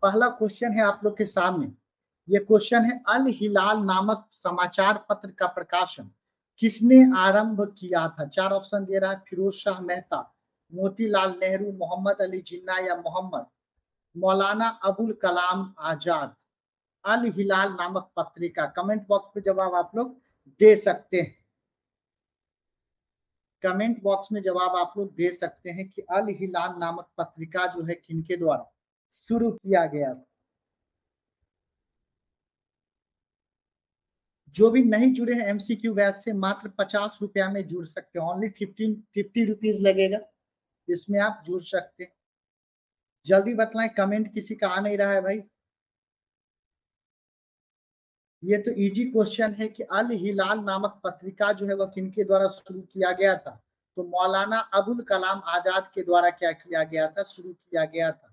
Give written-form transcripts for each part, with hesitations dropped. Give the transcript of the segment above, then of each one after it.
पहला क्वेश्चन है आप लोग के सामने। ये क्वेश्चन है, अल हिलाल नामक समाचार पत्र का प्रकाशन किसने आरंभ किया था? 4 ऑप्शन दे रहा है, फिरोज शाह मेहता, मोतीलाल नेहरू, मोहम्मद अली जिन्ना या मोहम्मद मौलाना अबुल कलाम आजाद। अल हिलाल नामक पत्रिका, कमेंट बॉक्स में जवाब आप लोग दे सकते हैं। कमेंट बॉक्स में जवाब आप लोग दे सकते हैं कि अल हिलाल नामक पत्रिका जो है किनके द्वारा शुरू किया गया था। जो भी नहीं जुड़े हैं एमसीक्यू बैच से, मात्र 50 रुपया में जुड़ सकते हैं। ओनली 50 रुपीज लगेगा, इसमें आप जुड़ सकते हैं। जल्दी बतलाएं, कमेंट किसी का आ नहीं रहा है भाई। ये तो इजी क्वेश्चन है कि अल हिलाल नामक पत्रिका जो है वह किनके द्वारा शुरू किया गया था? तो मौलाना अबुल कलाम आजाद के द्वारा क्या किया गया था? शुरू किया गया था।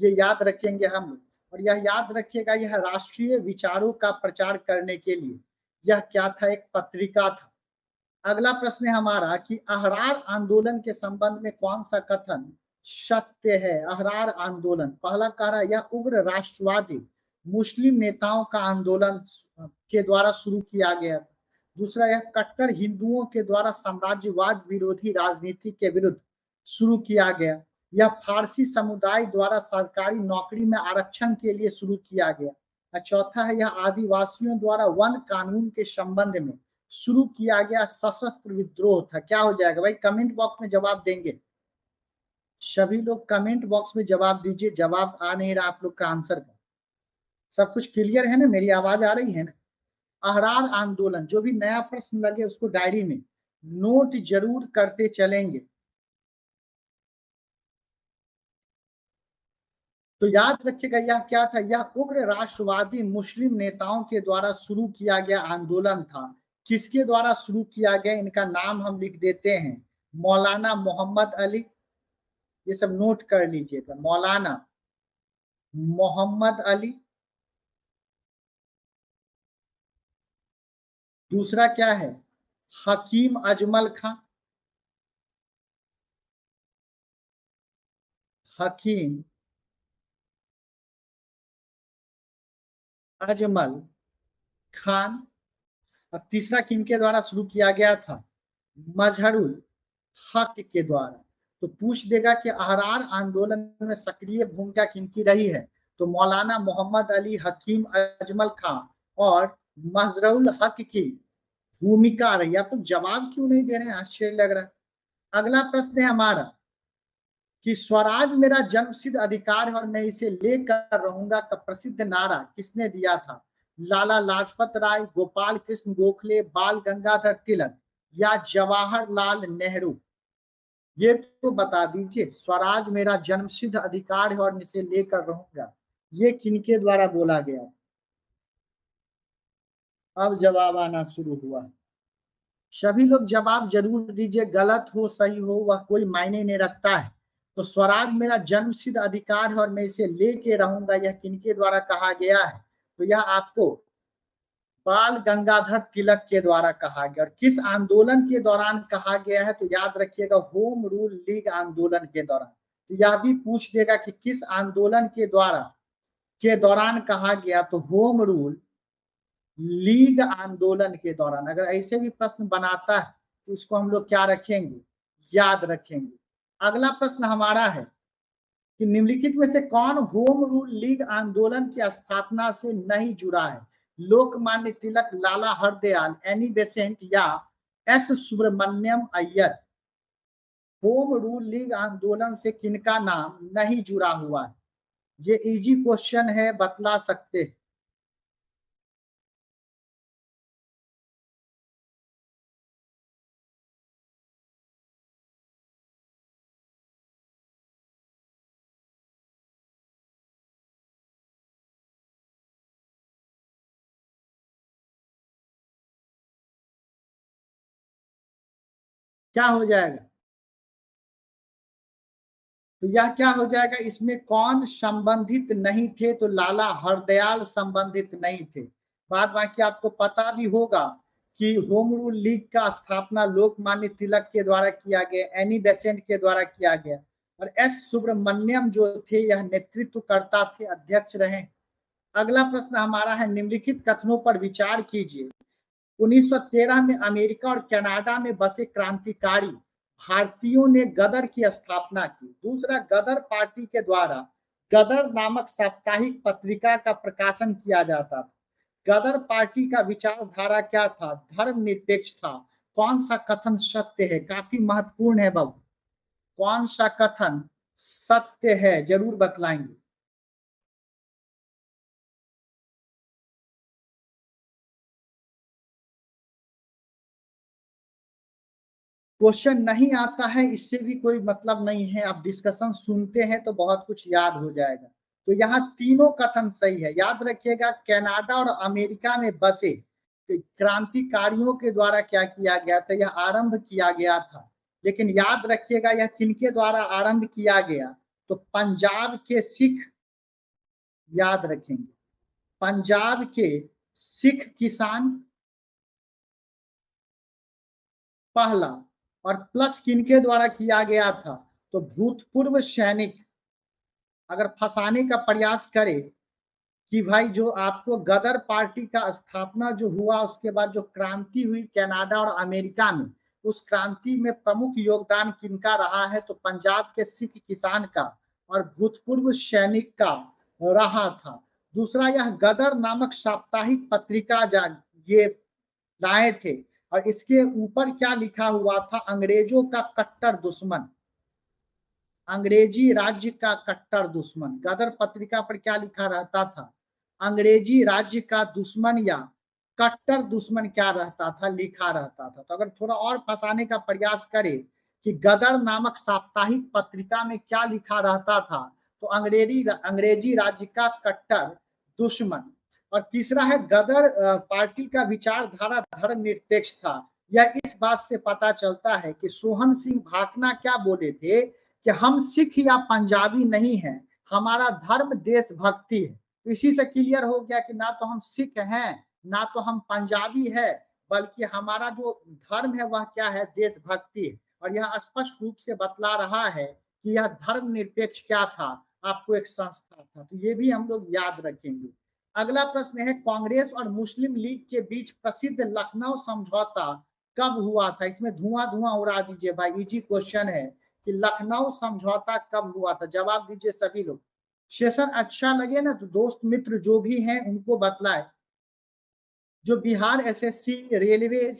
ये याद रखेंगे हम लोग, और यह याद रखिएगा, यह राष्ट्रीय विचारों का प्रचार करने के लिए यह क्या था? एक पत्रिका था। अगला प्रश्न है हमारा कि अहरार आंदोलन के संबंध में कौन सा कथन सत्य है? अहरार आंदोलन, पहला कह रहा है यह उग्र राष्ट्रवादी मुस्लिम नेताओं का आंदोलन के द्वारा शुरू किया गया। दूसरा, यह कट्टर हिंदुओं के द्वारा साम्राज्यवाद विरोधी राजनीति के विरुद्ध शुरू किया गया। यह फारसी समुदाय द्वारा सरकारी नौकरी में आरक्षण के लिए शुरू किया गया। चौथा है, यह आदिवासियों द्वारा वन कानून के संबंध में शुरू किया गया सशस्त्र विद्रोह था। क्या हो जाएगा भाई? कमेंट बॉक्स में जवाब देंगे सभी लोग। कमेंट बॉक्स में जवाब दीजिए। जवाब आ नहीं रहा आप लोग का आंसर का। सब कुछ क्लियर है ना? मेरी आवाज आ रही है ना? अहरार आंदोलन, जो भी नया प्रश्न लगे उसको डायरी में नोट जरूर करते चलेंगे। तो याद रखिएगा यह क्या था? यह उग्र राष्ट्रवादी मुस्लिम नेताओं के द्वारा शुरू किया गया आंदोलन था। किसके द्वारा शुरू किया गया? इनका नाम हम लिख देते हैं, मौलाना मोहम्मद अली। ये सब नोट कर लीजिएगा, मौलाना मोहम्मद अली। दूसरा क्या है? हकीम अजमल खां। हकीम अजमल खान। और तीसरा किनके द्वारा शुरू किया गया था? मजहरुल हक के द्वारा। तो पूछ देगा कि अहरार आंदोलन में सक्रिय भूमिका किनकी रही है? तो मौलाना मोहम्मद अली, हकीम अजमल खां और मजहरुल हक की भूमिका रही। आप तो जवाब क्यों नहीं दे रहे हैं? आश्चर्य लग रहा है। अगला प्रश्न है हमारा कि स्वराज मेरा जन्मसिद्ध अधिकार है और मैं इसे लेकर रहूंगा का प्रसिद्ध नारा किसने दिया था? लाला लाजपत राय, गोपाल कृष्ण गोखले, बाल गंगाधर तिलक या जवाहरलाल नेहरू? ये तो बता दीजिए। स्वराज मेरा जन्मसिद्ध अधिकार है और मैं इसे लेकर रहूंगा, ये किनके द्वारा बोला गया? अब जवाब आना शुरू हुआ। सभी लोग जवाब जरूर दीजिए, गलत हो सही हो वह कोई मायने नहीं रखता है। तो स्वराज मेरा जन्मसिद्ध अधिकार है और मैं इसे लेके रहूंगा, यह किनके द्वारा कहा गया है? तो यह आपको बाल गंगाधर तिलक के द्वारा कहा गया। और किस आंदोलन के दौरान कहा गया है? तो याद रखिएगा, होम रूल लीग आंदोलन के दौरान। तो यह भी पूछ देगा कि किस आंदोलन के दौरान कहा गया? तो होम रूल लीग आंदोलन के दौरान। अगर ऐसे भी प्रश्न बनाता है तो इसको हम लोग क्या रखेंगे? याद रखेंगे। अगला प्रश्न हमारा है कि निम्नलिखित में से कौन होम रूल लीग आंदोलन की स्थापना से नहीं जुड़ा है? लोकमान्य तिलक, लाला हरदयाल, एनी बेसेंट या S Subramaniam Iyer? Home rule league आंदोलन से किनका नाम नहीं जुड़ा हुआ है? ये इजी क्वेश्चन है, बतला सकते हैं। क्या हो जाएगा? तो यह क्या हो जाएगा? इसमें कौन संबंधित नहीं थे? तो लाला हरदयाल संबंधित नहीं थे। बाद बाकी आपको पता भी होगा कि होम रूल लीग का स्थापना लोकमान्य तिलक के द्वारा किया गया, एनी बेसेंट के द्वारा किया गया। और एस सुब्रमण्यम जो थे यह नेतृत्वकर्ता थे, अध्यक्ष रहे। अगला प्रश्न हमारा है, निम्नलिखित कथनों पर विचार कीजिए। 1913 में अमेरिका और कनाडा में बसे क्रांतिकारी भारतीयों ने गदर की स्थापना की। दूसरा, गदर पार्टी के द्वारा गदर नामक साप्ताहिक पत्रिका का प्रकाशन किया जाता था। गदर पार्टी का विचारधारा क्या था? धर्मनिरपेक्ष था। कौन सा कथन सत्य है? काफी महत्वपूर्ण है बाबू, कौन सा कथन सत्य है जरूर बतलाएंगे। क्वेश्चन नहीं आता है इससे भी कोई मतलब नहीं है, आप डिस्कशन सुनते हैं तो बहुत कुछ याद हो जाएगा। तो यहाँ तीनों कथन सही है। याद रखिएगा, कनाडा और अमेरिका में बसे क्रांतिकारियों के द्वारा क्या किया गया था? यह आरंभ किया गया था। लेकिन याद रखिएगा, यह किनके द्वारा आरंभ किया गया? तो पंजाब के सिख, याद रखेंगे, पंजाब के सिख किसान पहला, और प्लस किनके द्वारा किया गया था? तो भूतपूर्व सैनिक अगर फंसाने का प्रयास करे कि भाई जो आपको गदर पार्टी का स्थापना जो हुआ उसके बाद जो क्रांति हुई कनाडा और अमेरिका में, उस क्रांति में प्रमुख योगदान किनका रहा है? तो पंजाब के सिख किसान का और भूतपूर्व सैनिक का रहा था। दूसरा, यह गदर नामक साप्ताहिक पत्रिका ये लाए थे और इसके ऊपर क्या लिखा हुआ था? अंग्रेजों का कट्टर दुश्मन, अंग्रेजी राज्य का कट्टर दुश्मन। गदर पत्रिका पर क्या लिखा रहता था? अंग्रेजी राज्य का दुश्मन या कट्टर दुश्मन क्या रहता था? लिखा रहता था। तो अगर थोड़ा और फंसाने का प्रयास करे कि गदर नामक साप्ताहिक पत्रिका में क्या लिखा रहता था, तो अंग्रेजी राज्य का कट्टर दुश्मन। और तीसरा है, गदर पार्टी का विचारधारा धर्मनिरपेक्ष था। यह इस बात से पता चलता है कि सोहन सिंह भाकना क्या बोले थे कि हम सिख या पंजाबी नहीं हैं, हमारा धर्म देशभक्ति है। तो इसी से क्लियर हो गया कि ना तो हम सिख हैं ना तो हम पंजाबी है, बल्कि हमारा जो धर्म है वह क्या है? देशभक्ति है। और यह स्पष्ट रूप से बतला रहा है कि यह धर्मनिरपेक्ष क्या था? आपको एक संस्था था। तो ये भी हम लोग याद रखेंगे। अगला प्रश्न है, कांग्रेस और मुस्लिम लीग के बीच प्रसिद्ध लखनऊ समझौता कब हुआ था? इसमें धुआं धुआं उड़ा दीजिए भाई, इजी क्वेश्चन है कि लखनऊ समझौता कब हुआ था? जवाब दीजिए सभी लोग। सेशन अच्छा लगे ना तो दोस्त मित्र जो भी हैं उनको बतलाए। जो बिहार एसएससी रेलवे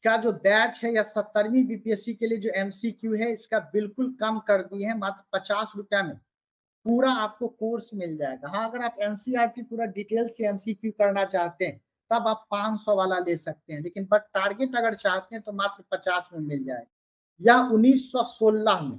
का जो बैच है या 70वीं बीपीएससी के लिए जो एमसीक्यू है, इसका बिल्कुल कम कर दिए हैं, मात्र 50 रुपया में पूरा आपको कोर्स मिल जाएगा। हाँ, अगर आप एनसीईआरटी पूरा डिटेल से एमसीक्यू करना चाहते हैं तब आप 500 वाला ले सकते हैं, लेकिन बट टारगेट अगर चाहते हैं तो मात्र 50 में मिल जाएगा। यह 1916 में,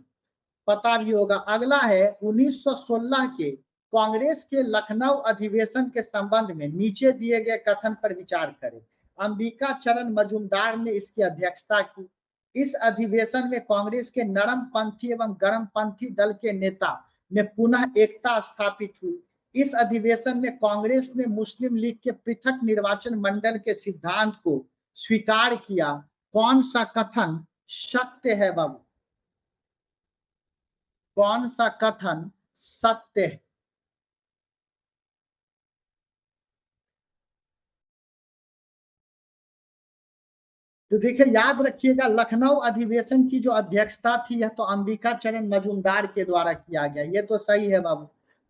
पता भी होगा। अगला है 1916 के कांग्रेस के लखनऊ अधिवेशन के संबंध में नीचे दिए गए कथन पर विचार करें। अंबिका चरण मजूमदार ने इसकी अध्यक्षता की। इस अधिवेशन में कांग्रेस के नरम पंथी एवं गर्म पंथी दल के नेता में पुनः एकता स्थापित हुई। इस अधिवेशन में कांग्रेस ने मुस्लिम लीग के पृथक निर्वाचन मंडल के सिद्धांत को स्वीकार किया। कौन सा कथन सत्य है बाबू? कौन सा कथन सत्य है? तो देखिए, याद रखिएगा, लखनऊ अधिवेशन की जो अध्यक्षता थी यह तो अंबिका चरण मजूमदार के द्वारा किया गया, ये तो सही है बाबू।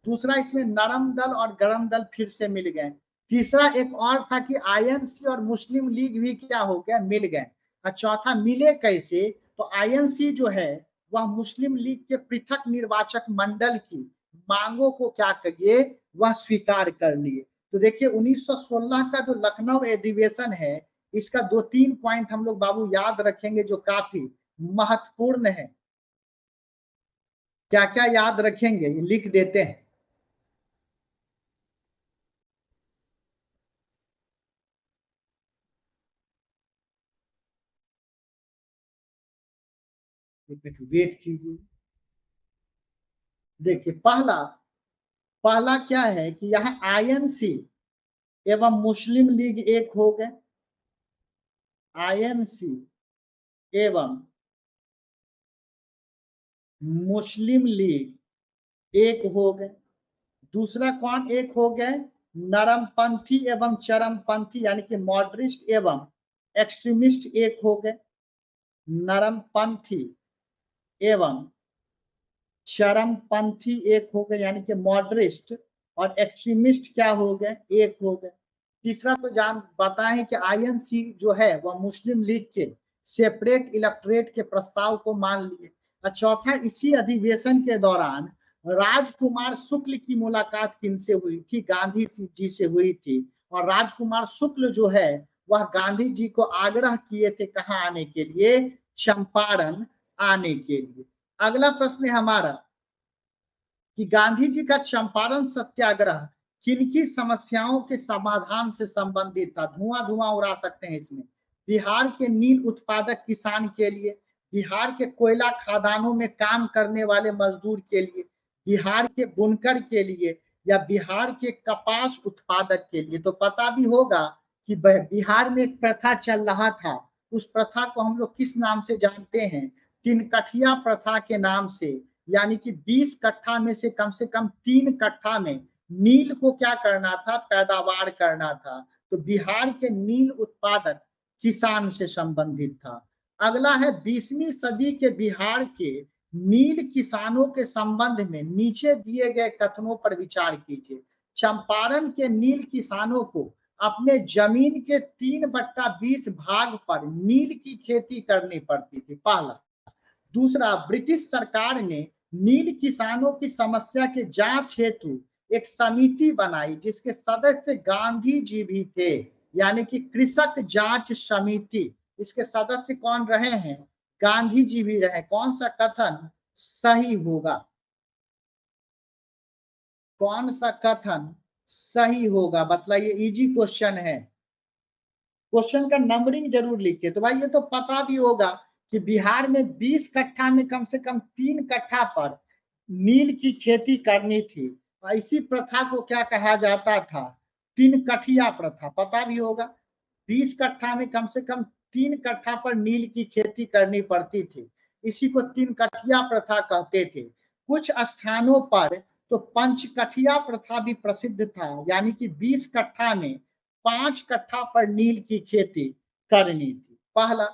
दूसरा, इसमें नरम दल और गरम दल फिर से मिल गए। तीसरा एक और था कि आईएनसी और मुस्लिम लीग भी क्या हो गया? मिल गए। और चौथा, मिले कैसे? तो आईएनसी जो है वह मुस्लिम लीग के पृथक निर्वाचक मंडल की मांगों को क्या करिए? वह स्वीकार कर लिए। तो देखिए, 1916 का जो लखनऊ अधिवेशन है, इसका 2-3 पॉइंट हम लोग बाबू याद रखेंगे जो काफी महत्वपूर्ण है। क्या क्या याद रखेंगे लिख देते हैं। एक मिनट वेट कीजिए। देखिए, पहला पहला क्या है कि यहाँ आईएनसी एवं मुस्लिम लीग एक हो गए। आईएनसी एवं मुस्लिम लीग एक हो गए। दूसरा कौन एक हो गए? नरमपंथी एवं चरमपंथी यानी कि मॉडरेट एवं एक्सट्रीमिस्ट एक हो गए। नरमपंथी एवं चरमपंथी एक हो गए यानी कि मॉडरेट और एक्सट्रीमिस्ट क्या हो गए? एक हो गए। तीसरा तो जान बताएं कि आईएनसी जो है वह मुस्लिम लीग के सेपरेट इलेक्टोरेट के प्रस्ताव को मान लिए। और चौथा, इसी अधिवेशन के दौरान राजकुमार शुक्ल की मुलाकात किनसे हुई थी? गांधी जी से हुई थी। और राजकुमार शुक्ल जो है वह गांधी जी को आग्रह किए थे कहाँ आने के लिए? चंपारण आने के लिए। अगला प्रश्न है हमारा कि गांधी जी का चंपारण सत्याग्रह किनकी समस्याओं के समाधान से संबंधित था? धुआं धुआं उड़ा सकते हैं इसमें। बिहार के नील उत्पादक किसान के लिए, बिहार के कोयला खदानों में काम करने वाले मजदूर के लिए, बिहार के बुनकर के लिए, या बिहार के कपास उत्पादक के लिए। तो पता भी होगा कि बिहार में एक प्रथा चल रहा था, उस प्रथा को हम लोग किस नाम से जानते हैं? तिनकठिया प्रथा के नाम से। यानी कि 20 कट्ठा में से कम 3 कट्ठा में नील को क्या करना था? पैदावार करना था। तो बिहार के नील उत्पादक किसान से संबंधित था। अगला है 20वीं सदी के बिहार के नील किसानों के संबंध में नीचे दिए गए कथनों पर विचार कीजिए। चंपारण के नील किसानों को अपने जमीन के 3/20 भाग पर नील की खेती करनी पड़ती थी, पहला। दूसरा, ब्रिटिश सरकार ने नील किसानों की समस्या के जांच हेतु एक समिति बनाई जिसके सदस्य गांधी जी भी थे, यानी कि कृषक जांच समिति। इसके सदस्य कौन रहे हैं? गांधी जी भी रहे। कौन सा कथन सही होगा? कौन सा कथन सही होगा? बताइए, इजी क्वेश्चन है। क्वेश्चन का नंबरिंग जरूर लिखिए। तो भाई ये तो पता भी होगा कि बिहार में 20 कट्ठा में कम से कम 3 कट्ठा पर नील की खेती करनी थी। इसी प्रथा को क्या कहा जाता था? 3 कठिया प्रथा। पता भी होगा 20 कट्ठा में कम से कम 3 कट्ठा पर नील की खेती करनी पड़ती थी। इसी को 3 कठिया प्रथा कहते थे। कुछ स्थानों पर तो पंचकठिया प्रथा भी प्रसिद्ध था, यानी कि 20 कट्ठा में 5 कट्ठा पर नील की खेती करनी थी, पहला।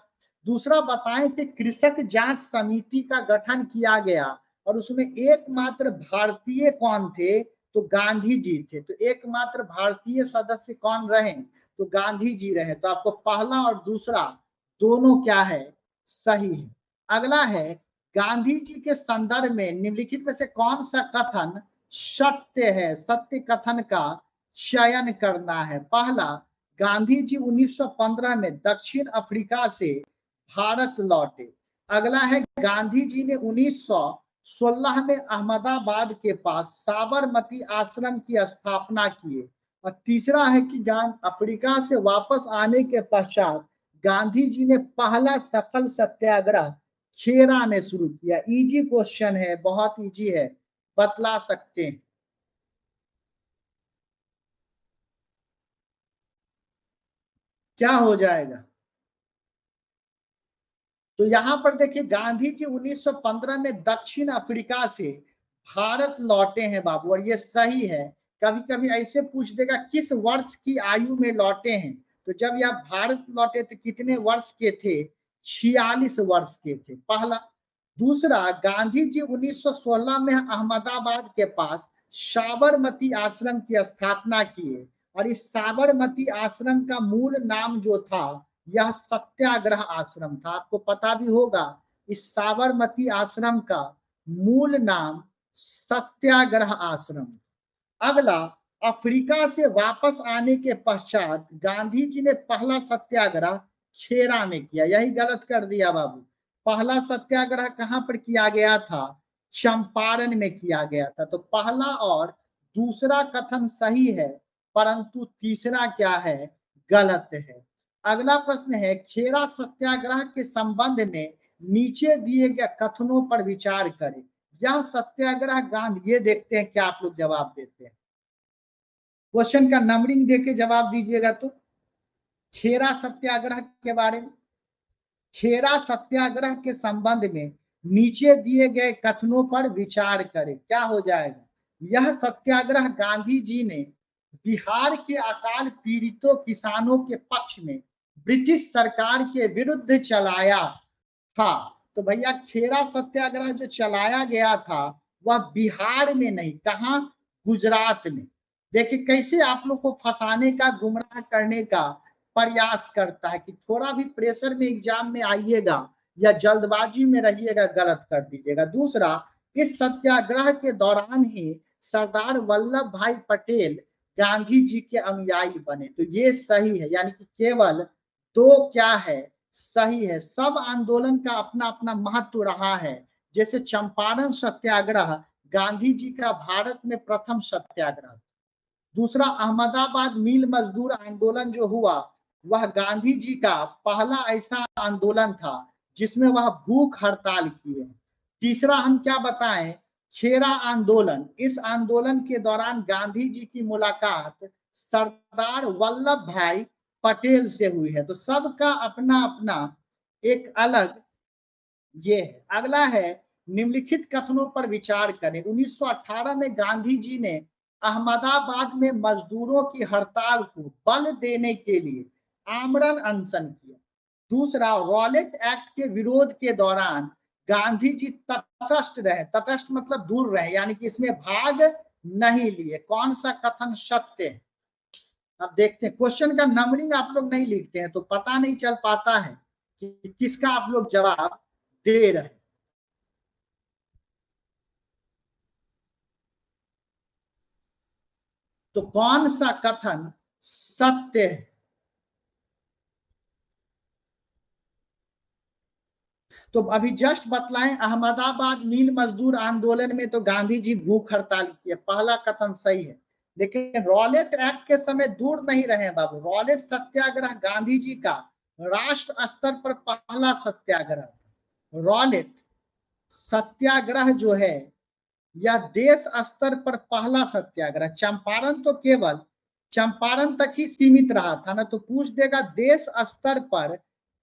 दूसरा, बताएं कि कृषक जांच समिति का गठन किया गया और उसमें एकमात्र भारतीय कौन थे? तो गांधी जी थे। तो एकमात्र भारतीय सदस्य कौन रहे? तो गांधी जी रहे। तो आपको पहला और दूसरा दोनों क्या है? सही है। अगला है, गांधी जी के संदर्भ में निम्नलिखित में से कौन सा कथन सत्य है? सत्य कथन का चयन करना है। पहला, गांधी जी 1915 में दक्षिण अफ्रीका से भारत लौटे। अगला है, गांधी जी ने 1916 में अहमदाबाद के पास साबरमती आश्रम की स्थापना की। और तीसरा है कि अफ्रीका से वापस आने के पश्चात गांधी जी ने पहला सफल सत्याग्रह खेरा में शुरू किया। इजी क्वेश्चन है, बहुत इजी है, बतला सकते हैं। क्या हो जाएगा? तो यहां पर देखिए, गांधी जी 1915 में दक्षिण अफ्रीका से भारत लौटे हैं बाबू, और ये सही है। कभी कभी ऐसे पूछ देगा किस वर्ष की आयु में लौटे हैं, तो जब यह भारत लौटे थे कितने वर्ष के थे? 46 वर्ष के थे, पहला। दूसरा, गांधी जी 1916 में अहमदाबाद के पास साबरमती आश्रम की स्थापना किए, और इस साबरमती आश्रम का मूल नाम जो था यह सत्याग्रह आश्रम था। आपको पता भी होगा इस साबरमती आश्रम का मूल नाम सत्याग्रह आश्रम। अगला, अफ्रीका से वापस आने के पश्चात गांधी जी ने पहला सत्याग्रह खेरा में किया। यही गलत कर दिया बाबू। पहला सत्याग्रह कहां पर किया गया था? चंपारण में किया गया था। तो पहला और दूसरा कथन सही है, परंतु तीसरा क्या है? गलत है। अगला प्रश्न है, खेरा सत्याग्रह के संबंध में नीचे दिए गए कथनों पर विचार करें। यह सत्याग्रह गांधी, ये देखते हैं क्या आप लोग जवाब देते हैं। क्वेश्चन का नंबरिंग देके जवाब दीजिएगा। तो खेरा सत्याग्रह के बारे में, खेरा सत्याग्रह के संबंध में नीचे दिए गए कथनों पर विचार करें। क्या हो जाएगा? यह सत्याग्रह गांधी जी ने बिहार के अकाल पीड़ितों किसानों के पक्ष में ब्रिटिश सरकार के विरुद्ध चलाया था। तो भैया खेरा सत्याग्रह जो चलाया गया था वह बिहार में नहीं, कहा? गुजरात में। देखिए कैसे आप लोग को फंसाने का, गुमराह करने का प्रयास करता है कि थोड़ा भी प्रेशर में एग्जाम में आइएगा या जल्दबाजी में रहिएगा, गलत कर दीजिएगा। दूसरा, इस सत्याग्रह के दौरान ही सरदार वल्लभ भाई पटेल गांधी जी के अनुयायी बने। तो ये सही है, यानी कि केवल दो क्या है, सही है। सब आंदोलन का अपना अपना महत्व रहा है। जैसे चंपारण सत्याग्रह गांधी जी का भारत में प्रथम सत्याग्रह। दूसरा, अहमदाबाद मिल मजदूर आंदोलन जो हुआ वह गांधी जी का पहला ऐसा आंदोलन था जिसमें वह भूख हड़ताल किए। तीसरा हम क्या बताएं, खेरा आंदोलन। इस आंदोलन के दौरान गांधी जी की मुलाकात सरदार वल्लभ भाई पटेल से हुई है। तो सबका अपना अपना एक अलग ये है। अगला है, निम्नलिखित कथनों पर विचार करें। 1918 में गांधी जी ने अहमदाबाद में मजदूरों की हड़ताल को बल देने के लिए आमरण अनशन किया। दूसरा, रॉलेट एक्ट के विरोध के दौरान गांधी जी तटस्थ रहे। तटस्थ मतलब दूर रहे, यानी कि इसमें भाग नहीं लिए। कौन सा कथन सत्य है? अब देखते हैं, क्वेश्चन का नंबरिंग आप लोग नहीं लिखते हैं तो पता नहीं चल पाता है कि किसका आप लोग जवाब दे रहे हैं। तो कौन सा कथन सत्य है? तो अभी जस्ट बतलाएं, अहमदाबाद मिल मजदूर आंदोलन में तो गांधी जी भूख हड़ताल किए, पहला कथन सही है। लेकिन रॉलेट एक्ट के समय दूर नहीं रहे बाबू। रॉलेट सत्याग्रह गांधी जी का राष्ट्र स्तर पर पहला सत्याग्रह। रॉलेट सत्याग्रह जो है या देश स्तर पर पहला सत्याग्रह। चंपारण तो केवल चंपारण तक ही सीमित रहा था ना, तो पूछ देगा देश स्तर पर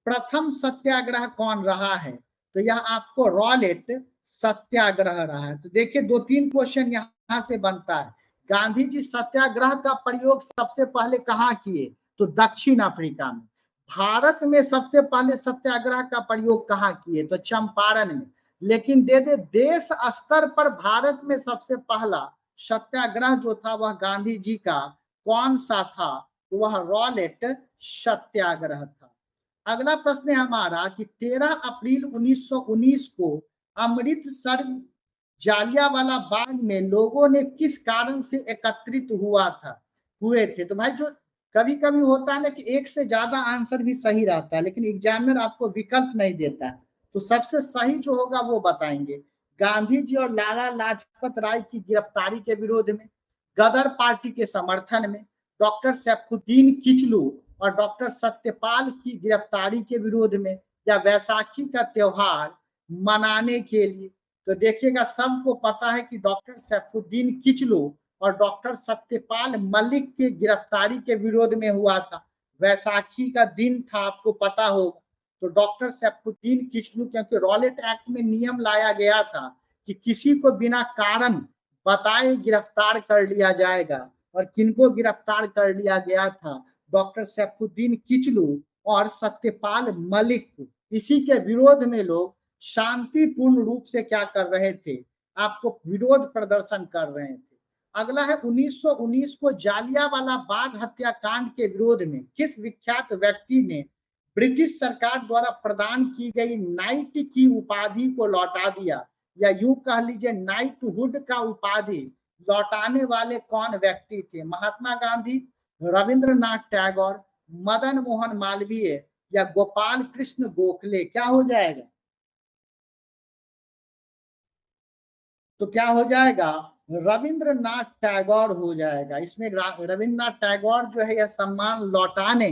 प्रथम सत्याग्रह कौन रहा है, तो यह आपको रॉलेट सत्याग्रह रहा है। तो देखिए 2-3 क्वेश्चन यहां से बनता है। गांधी जी सत्याग्रह का प्रयोग सबसे पहले कहाँ किए? तो दक्षिण अफ्रीका में। भारत में सबसे पहले सत्याग्रह का प्रयोग कहाँ किए? तो चंपारण में। लेकिन दे दे देश स्तर पर भारत में सबसे पहला सत्याग्रह जो था वह गांधी जी का कौन सा था? वह रॉलेट सत्याग्रह था। अगला प्रश्न है हमारा कि 13 अप्रैल 1919 को अमृतसर जालियांवाला बाग में लोगों ने किस कारण से एकत्रित हुए थे? तो भाई जो कभी कभी होता है ना कि एक से ज्यादा आंसर भी सही रहता है लेकिन एग्जामिनर आपको विकल्प नहीं देता है, तो सबसे सही जो होगा वो बताएंगे। गांधी जी और लाला लाजपत राय की गिरफ्तारी के विरोध में, गदर पार्टी के समर्थन में, डॉक्टर सैफुद्दीन किचलू और डॉक्टर सत्यपाल की गिरफ्तारी के विरोध में, या वैसाखी का त्योहार मनाने के लिए। तो देखिएगा सबको पता है कि डॉक्टर सैफुद्दीन किचलू और डॉक्टर सत्यपाल मलिक की गिरफ्तारी के विरोध में हुआ था। वैसाखी का दिन था, आपको पता होगा। तो डॉक्टर सैफुद्दीन किचलू, क्योंकि रॉलेट एक्ट में नियम लाया गया था कि किसी को बिना कारण बताए गिरफ्तार कर लिया जाएगा, और किनको गिरफ्तार कर लिया गया था? डॉक्टर सैफुद्दीन किचलू और सत्यपाल मलिक को। इसी के विरोध में लोग शांतिपूर्ण रूप से क्या कर रहे थे? आपको विरोध प्रदर्शन कर रहे थे। अगला है 1919 को जालियांवाला बाग हत्याकांड के विरोध में किस विख्यात व्यक्ति ने ब्रिटिश सरकार द्वारा प्रदान की गई नाइट की उपाधि को लौटा दिया, या यूं कह लीजिए नाइटहुड का उपाधि लौटाने वाले कौन व्यक्ति थे? महात्मा गांधी, रविंद्रनाथ टैगोर, मदन मोहन मालवीय, या गोपाल कृष्ण गोखले? क्या हो जाएगा? तो क्या हो जाएगा? रविंद्रनाथ टैगोर हो जाएगा। इसमें रविंद्रनाथ टैगोर जो है यह सम्मान लौटाने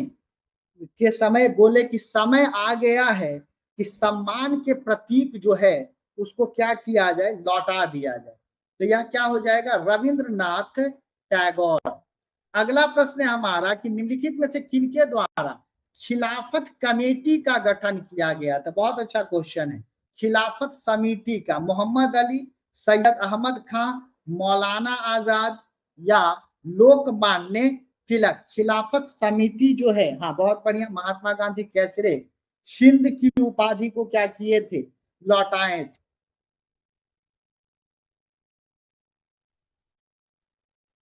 के समय बोले कि समय आ गया है कि सम्मान के प्रतीक जो है उसको क्या किया जाए? लौटा दिया जाए। तो यह क्या हो जाएगा? रविंद्रनाथ टैगोर। अगला प्रश्न है हमारा कि निम्नलिखित में से किनके द्वारा खिलाफत कमेटी का गठन किया गया था? बहुत अच्छा क्वेश्चन है। खिलाफत समिति का, मोहम्मद अली, सैयद अहमद खां, मौलाना आजाद या लोकमान्य तिलक। खिलाफत समिति जो है, हाँ बहुत बढ़िया, महात्मा गांधी कैसरे हिंद की उपाधि को क्या किए थे, लौटाए थे।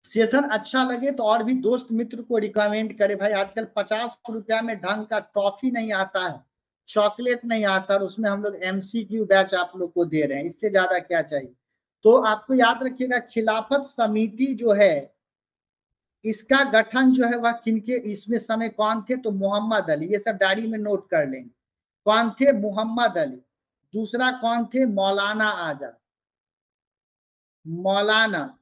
सेशन अच्छा लगे तो और भी दोस्त मित्र को रिकमेंड करे भाई। आजकल 50 रुपया में ढंग का टॉफी नहीं आता है, चॉकलेट नहीं आता, और उसमें हम लोग MCQ बैच आप लोग को दे रहे हैं, इससे ज्यादा क्या चाहिए। तो आपको याद रखिएगा, खिलाफत समिति जो है, इसका गठन जो है वह किनके इसमें समय कौन थे, तो मोहम्मद अली। ये सब डायरी में नोट कर लेंगे। कौन थे, मोहम्मद अली। दूसरा कौन थे, मौलाना आजाद, मौलाना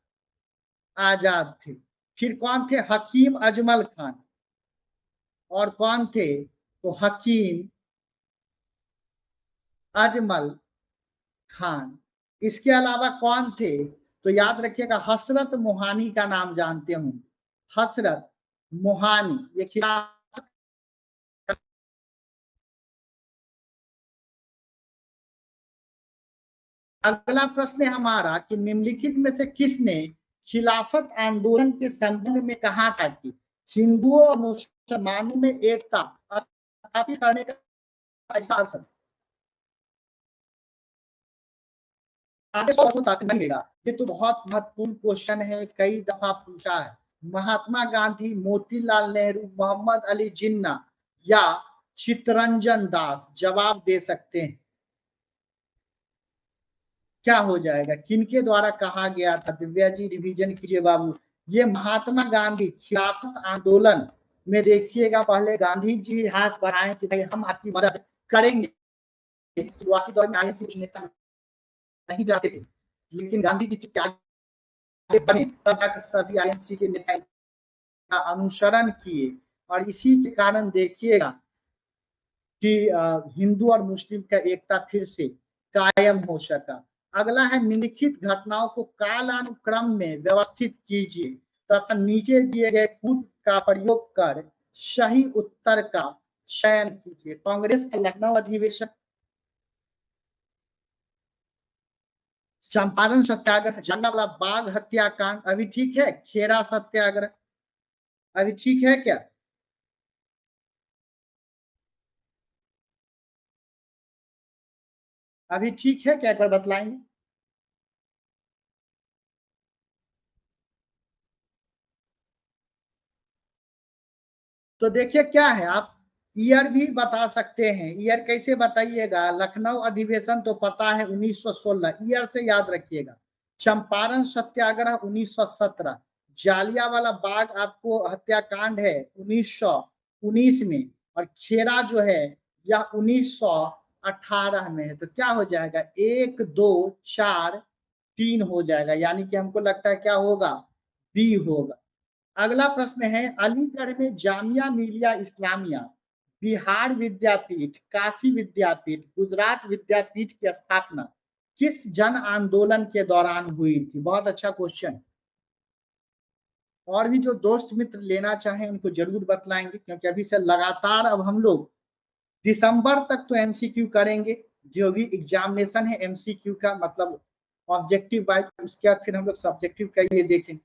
आजाद थे। फिर कौन थे, हकीम अजमल खान। और कौन थे, तो हकीम अजमल खान। इसके अलावा कौन थे, तो याद रखिएगा हसरत मोहानी का नाम जानते होंगे, हसरत मोहानी। ये खिलाफत। अगला प्रश्न है हमारा कि निम्नलिखित में से किसने खिलाफत आंदोलन के संबंध में कहा था कि हिंदुओं और मुसलमानों में एकता स्थापित करने का एहसास है। आगे तक मिलेगा। ये तो बहुत महत्वपूर्ण क्वेश्चन है, कई दफा पूछा है। महात्मा गांधी, मोतीलाल नेहरू, मोहम्मद अली जिन्ना या चित्तरंजन दास। जवाब दे सकते हैं, क्या हो जाएगा, किनके द्वारा कहा गया था। दिव्या जी रिवीजन कीजिए बाबू। ये महात्मा गांधी खिलाफत आंदोलन में देखिएगा, पहले गांधी जी हाथ बढ़ाएं कि भाई हम आपकी मदद करेंगे। शुरुआती दौर में आईएनसी नेता नहीं जाते थे, लेकिन गांधी जी क्या बने, तब जाकर सभी आईएनसी के नेता का अनुसरण किए, और इसी के कारण देखिएगा कि हिंदू और मुस्लिम का एकता फिर से कायम हो सका। अगला है, निम्नलिखित घटनाओं को कालानुक्रम में व्यवस्थित कीजिए तथा नीचे दिए गए कूट का प्रयोग कर सही उत्तर का चयन कीजिए। कांग्रेस का लखनऊ अधिवेशन, चंपारण सत्याग्रह, जलियांवाला बाग हत्याकांड, अभी ठीक है, खेरा सत्याग्रह, अभी ठीक है क्या, अभी ठीक है क्या, एक बार बतलाएंगे। तो देखिए क्या है, आप ईयर भी बता सकते हैं। ईयर कैसे बताइएगा, लखनऊ अधिवेशन तो पता है 1916, ईयर से याद रखिएगा। चंपारण सत्याग्रह 1917, जालियांवाला बाग आपको हत्याकांड है 1919 में, और खेरा जो है यह 1918 में है। तो क्या हो जाएगा, 1 2 4 3 हो जाएगा, यानी कि हमको लगता है क्या होगा, बी होगा। अगला प्रश्न है, अलीगढ़ में जामिया मिलिया इस्लामिया, बिहार विद्यापीठ, काशी विद्यापीठ, गुजरात विद्यापीठ की स्थापना किस जन आंदोलन के दौरान हुई थी। बहुत अच्छा क्वेश्चन। और भी जो दोस्त मित्र लेना चाहें उनको जरूर बतलाएंगे, क्योंकि अभी से लगातार अब हम लोग दिसंबर तक तो MCQ करेंगे। जो भी एग्जामिनेशन है MCQ का मतलब ऑब्जेक्टिव वाइज, उसके बाद फिर हम लोग सब्जेक्टिव का ये देखेंगे।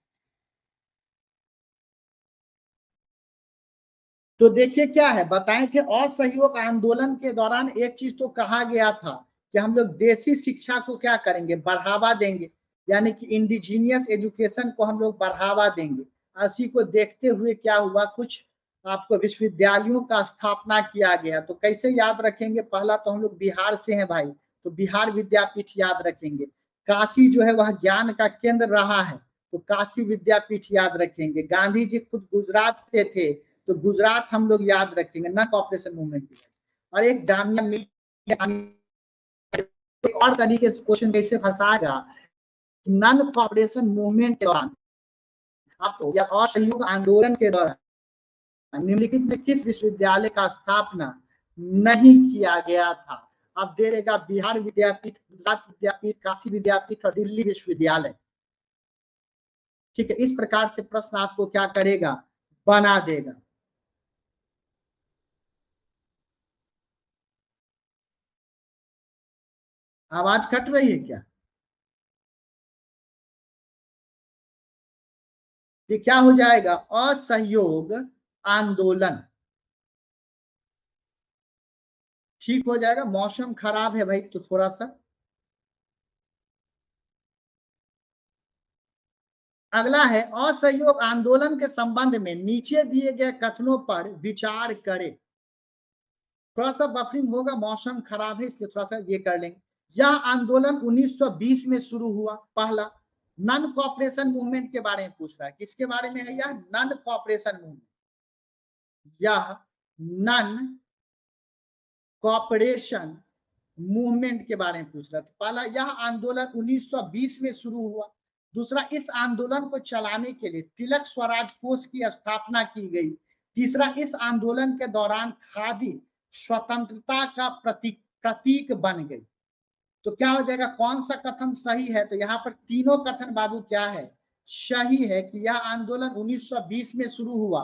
तो देखिए क्या है, बताएं कि असहयोग आंदोलन के दौरान एक चीज तो कहा गया था कि हम लोग देसी शिक्षा को क्या करेंगे, बढ़ावा देंगे, यानी कि इंडिजीनियस एजुकेशन को हम लोग बढ़ावा देंगे। इसी को देखते हुए क्या हुआ, कुछ आपको विश्वविद्यालयों का स्थापना किया गया। तो कैसे याद रखेंगे, पहला तो हम लोग बिहार से हैं भाई, तो बिहार विद्यापीठ याद रखेंगे। काशी जो है वह ज्ञान का केंद्र रहा है, तो काशी विद्यापीठ याद रखेंगे। गांधी जी खुद गुजरात से थे, तो गुजरात हम लोग याद रखेंगे, न कॉपरेशन मूवमेंट की। और एक जामिया मिलिया, एक और तरीके से क्वेश्चन कैसे फंसाएगा, नन कॉपरेशन मूवमेंट के दौरान आपको या असहयोग आंदोलन के दौरान निम्नलिखित में किस विश्वविद्यालय का स्थापना नहीं किया गया था। अब दे देगा बिहार विद्यापीठ, गुजरात विद्यापीठ, काशी विद्यापीठ और दिल्ली विश्वविद्यालय। ठीक है, इस प्रकार से प्रश्न आपको क्या करेगा, बना देगा। आवाज कट रही है क्या? ये क्या हो जाएगा? असहयोग आंदोलन। ठीक हो जाएगा। मौसम खराब है भाई तो थोड़ा सा। अगला है, असहयोग आंदोलन के संबंध में नीचे दिए गए कथनों पर विचार करें। थोड़ा सा बफरिंग होगा, मौसम खराब है इसलिए थोड़ा सा ये कर लेंगे। यह आंदोलन 1920 में शुरू हुआ। पहला, नन कॉपरेशन मूवमेंट के बारे में पूछ रहा है। किसके बारे में है यह? Non cooperation movement. यह नन कॉपरेशन मूवमेंट के बारे में पूछ रहा था। पहला, यह आंदोलन 1920 में शुरू हुआ। दूसरा, इस आंदोलन को चलाने के लिए तिलक स्वराज कोष की स्थापना की गई। तीसरा, इस आंदोलन के दौरान खादी स्वतंत्रता का प्रतीक बन गई। तो क्या हो जाएगा? कौन सा कथन सही है? तो यहाँ पर तीनों कथन बाबू क्या है? सही है कि यह आंदोलन 1920 में शुरू हुआ।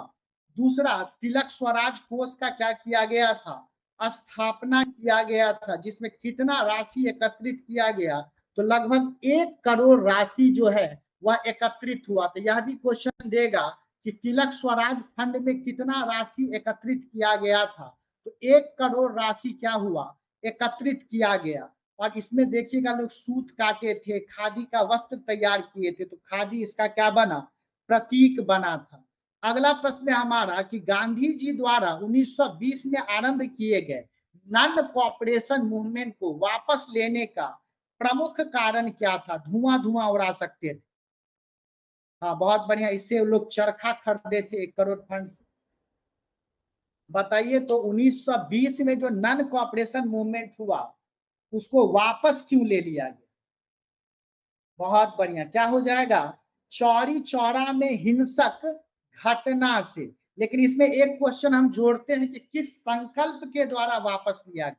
दूसरा, तिलक स्वराज कोष का क्या किया गया था? स्थापना किया गया था, जिसमें कितना राशि एकत्रित किया गया? तो लगभग 1 करोड़ राशि जो है वह एकत्रित हुआ। तो यह भी क्वेश्चन देगा कि तिलक स्वराज फंड में कितना राशि एकत्रित किया गया था? तो 1 करोड़ राशि क्या हुआ? एकत्रित किया गया। और इसमें देखिएगा, लोग सूत काटे थे, खादी का वस्त्र तैयार किए थे, तो खादी इसका क्या बना? प्रतीक बना था। अगला प्रश्न है हमारा कि गांधी जी द्वारा 1920 में आरंभ किए गए नन कॉपरेशन मूवमेंट को वापस लेने का प्रमुख कारण क्या था? धुआं धुआं उड़ा सकते थे। हाँ, बहुत बढ़िया। इससे लोग चरखा खरीदे थे 1 करोड़ फंड से। बताइए तो 1920 में जो नन कॉपरेशन मूवमेंट हुआ उसको वापस क्यों ले लिया गया? बहुत बढ़िया। क्या हो जाएगा? चौरी चौरा में हिंसक घटना से। लेकिन इसमें एक क्वेश्चन हम जोड़ते हैं कि किस संकल्प के द्वारा वापस लिया गया?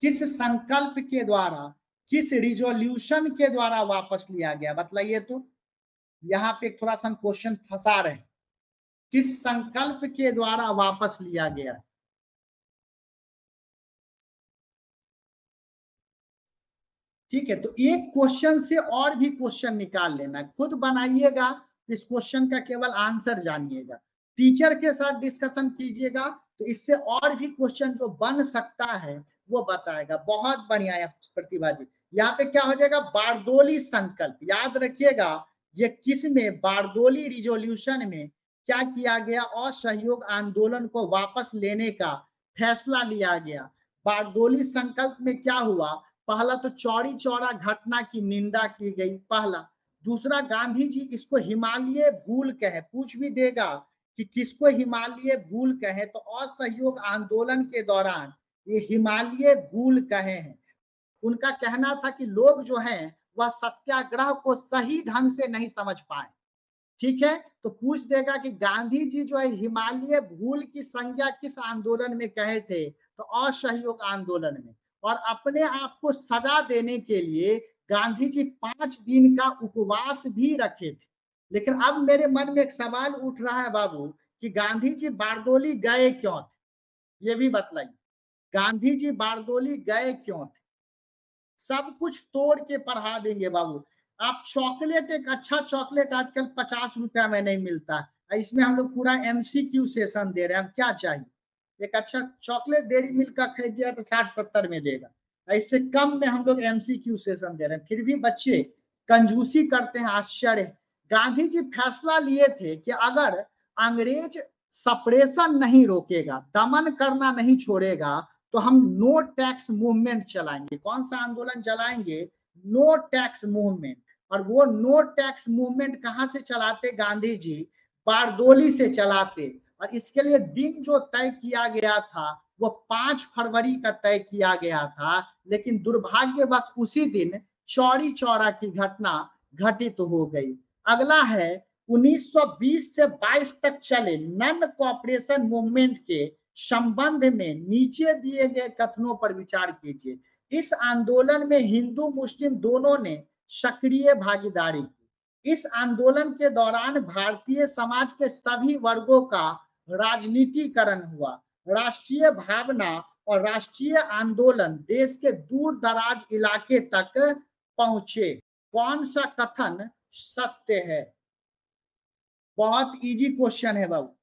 किस संकल्प के द्वारा, किस रिजोल्यूशन के द्वारा वापस लिया गया? बताइए तो। यहाँ पे थोड़ा सा हम क्वेश्चन फंसा रहे हैं। किस संकल्प के द्वारा वापस लिया गया? ठीक है, तो एक क्वेश्चन से और भी क्वेश्चन निकाल लेना, खुद बनाइएगा। इस क्वेश्चन का केवल आंसर जानिएगा, टीचर के साथ डिस्कशन कीजिएगा, तो इससे और भी क्वेश्चन जो बन सकता है वो बताएगा। बहुत बढ़िया है प्रतिभा जी। यहाँ पे क्या हो जाएगा? बारदोली संकल्प। याद रखिएगा, ये किस में? बारदोली रिजोल्यूशन में क्या किया गया? असहयोग आंदोलन को वापस लेने का फैसला लिया गया। बारदोली संकल्प में क्या हुआ? पहला तो चौरी चौरा घटना की निंदा की गई, पहला। दूसरा, गांधी जी इसको हिमालय भूल कहे, पूछ भी देगा कि किसको हिमालय भूल कहे, तो असहयोग आंदोलन के दौरान ये हिमालय भूल कहे हैं। उनका कहना था कि लोग जो हैं वह सत्याग्रह को सही ढंग से नहीं समझ पाए। ठीक है, तो पूछ देगा कि गांधी जी जो है हिमालय भूल की संज्ञा किस आंदोलन में कहे थे? तो असहयोग आंदोलन में। और अपने आप को सजा देने के लिए गांधी जी 5 दिन का उपवास भी रखे थे। लेकिन अब मेरे मन में एक सवाल उठ रहा है बाबू कि गांधी जी बारदोली गए क्यों थे? ये भी बतलाइए, गांधी जी बारदोली गए क्यों थे? सब कुछ तोड़ के पढ़ा देंगे बाबू। आप चॉकलेट, एक अच्छा चॉकलेट आजकल 50 रुपया में नहीं मिलता है, इसमें हम लोग पूरा MCQ सेशन दे रहे हैं। हम क्या चाहिए? एक अच्छा चॉकलेट डेयरी मिल्क का खरीद दिया तो 60-70 में देगा, इससे कम में हम लोग MCQ सेशन दे रहे हैं, फिर भी बच्चे कंजूसी करते हैं। आश्चर्य। गांधी जी फैसला लिए थे कि अगर अंग्रेज सप्रेशन नहीं रोकेगा, दमन करना नहीं छोड़ेगा, तो हम नो टैक्स मूवमेंट चलाएंगे। कौन सा आंदोलन चलाएंगे? No tax movement. और वो नो टैक्स मूवमेंट कहां से चलाते गांधी जी? बारदोली से चलाते। और इसके लिए दिन जो तय किया गया था वो 5 फरवरी का तय किया गया था। लेकिन दुर्भाग्यवश उसी दिन चौरी चौरा की घटना घटित हो गई। अगला है, 1920 से 22 तक चले नन कॉपरेशन मूवमेंट के संबंध में नीचे दिए गए कथनों पर विचार कीजिए। इस आंदोलन में हिंदू मुस्लिम दोनों ने सक्रिय भागीदारी की। इस आंदोलन के दौरान भारतीय समाज के सभी वर्गों का राजनीतिकरण हुआ। राष्ट्रीय भावना और राष्ट्रीय आंदोलन देश के दूर दराज इलाके तक पहुंचे। कौन सा कथन सत्य है? बहुत इजी क्वेश्चन है बाबू।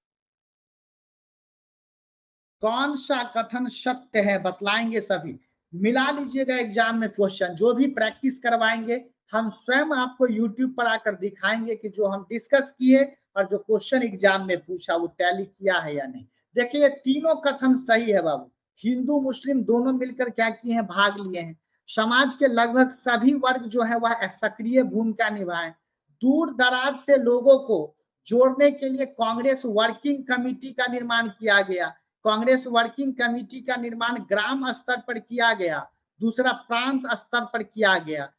कौन सा कथन सत्य है बतलाएंगे सभी। मिला लीजिएगा एग्जाम में क्वेश्चन, जो भी प्रैक्टिस करवाएंगे हम स्वयं आपको यूट्यूब पर आकर दिखाएंगे कि जो हम डिस्कस किए और जो क्वेश्चन एग्जाम में पूछा वो टैली किया है या नहीं। देखिए ये तीनों कथन सही है बाबू। हिंदू मुस्लिम दोनों मिलकर क्या किए हैं, भाग लिए हैं। समाज के लगभग सभी वर्ग जो है वह सक्रिय भूमिका निभाए। दूर दराज से लोगों को जोड़ने के लिए कांग्रेस वर्किंग कमेटी का निर्माण किया गया। कांग्रेस वर्किंग कमेटी का निर्माण ग्राम स्तर पर किया गया, दूसरा प्रांत स्तर पर किया गया।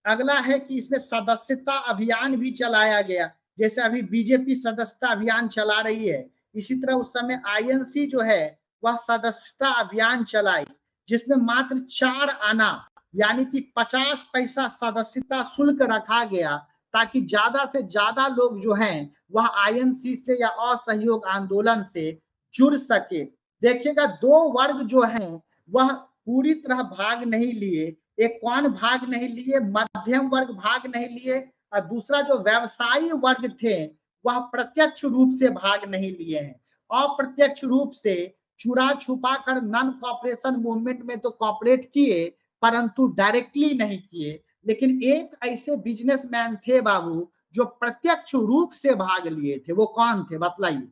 अगला है कि इसमें सदस्यता अभियान भी चलाया गया, जैसे अभी बीजेपी सदस्यता अभियान चला रही है, इसी तरह उस समय आईएनसी जो है वह सदस्यता अभियान चलाई, जिसमें मात्र 4 आना यानी कि 50 पैसा सदस्यता शुल्क रखा गया, ताकि ज्यादा से ज्यादा लोग जो हैं वह आईएनसी से या असहयोग आंदोलन से जुड़ सके। देखिएगा दो वर्ग जो हैं वह पूरी तरह भाग नहीं लिए। एक कौन भाग नहीं लिए, मध्यम वर्ग भाग नहीं लिए, और दूसरा जो व्यवसायी वर्ग थे वह प्रत्यक्ष रूप से भाग नहीं लिए हैं। अप्रत्यक्ष रूप से चुरा छुपा कर नॉन कॉपरेशन मूवमेंट में तो कॉपरेट किए, परंतु डायरेक्टली नहीं किए। लेकिन एक ऐसे बिजनेसमैन थे बाबू जो प्रत्यक्ष रूप से भाग लिए थे, वो कौन थे बतलाइए।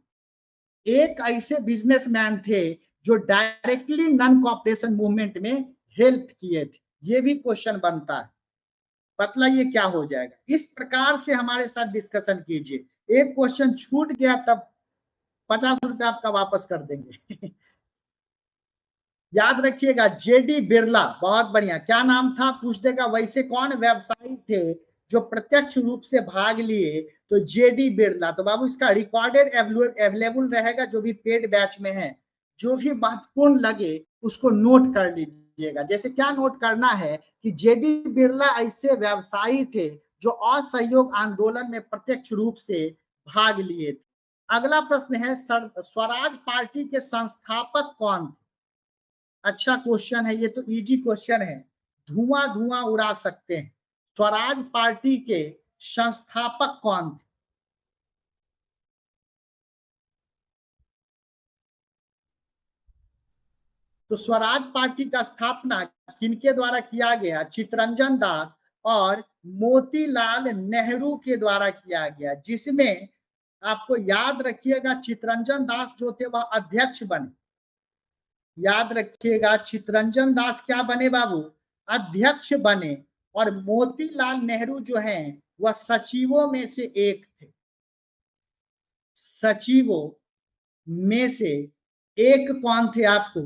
एक ऐसे बिजनेसमैन थे जो डायरेक्टली नॉन कॉपरेशन मूवमेंट में हेल्प किए थे। ये भी क्वेश्चन बनता है, बतलाइए क्या हो जाएगा। इस प्रकार से हमारे साथ डिस्कशन कीजिए। एक क्वेश्चन छूट गया तब 50 रुपए आपका वापस कर देंगे। याद रखिएगा जेडी बिरला, बहुत बढ़िया। क्या नाम था पूछ देगा, वैसे कौन व्यवसायी थे जो प्रत्यक्ष रूप से भाग लिए, तो जेडी बिरला। तो बाबू इसका रिकॉर्डेड अवेलेबल रहेगा, जो भी पेड बैच में है। जो भी महत्वपूर्ण लगे उसको नोट कर लीजिएगा। जैसे क्या नोट करना है कि जेडी बिरला ऐसे व्यवसायी थे जो असहयोग आंदोलन में प्रत्यक्ष रूप से भाग लिए थे। अगला प्रश्न है स्वराज पार्टी के संस्थापक कौन थे? अच्छा क्वेश्चन है, ये तो इजी क्वेश्चन है, धुआं धुआं उड़ा सकते हैं। स्वराज पार्टी के संस्थापक कौन थे? तो स्वराज पार्टी का स्थापना किनके द्वारा किया गया? चितरंजन दास और मोतीलाल नेहरू के द्वारा किया गया, जिसमें आपको याद रखिएगा चितरंजन दास जो थे वह अध्यक्ष बने। याद रखिएगा चितरंजन दास क्या बने बाबू? अध्यक्ष बने। और मोतीलाल नेहरू जो हैं वह सचिवों में से एक थे। सचिवों में से एक कौन थे आपको?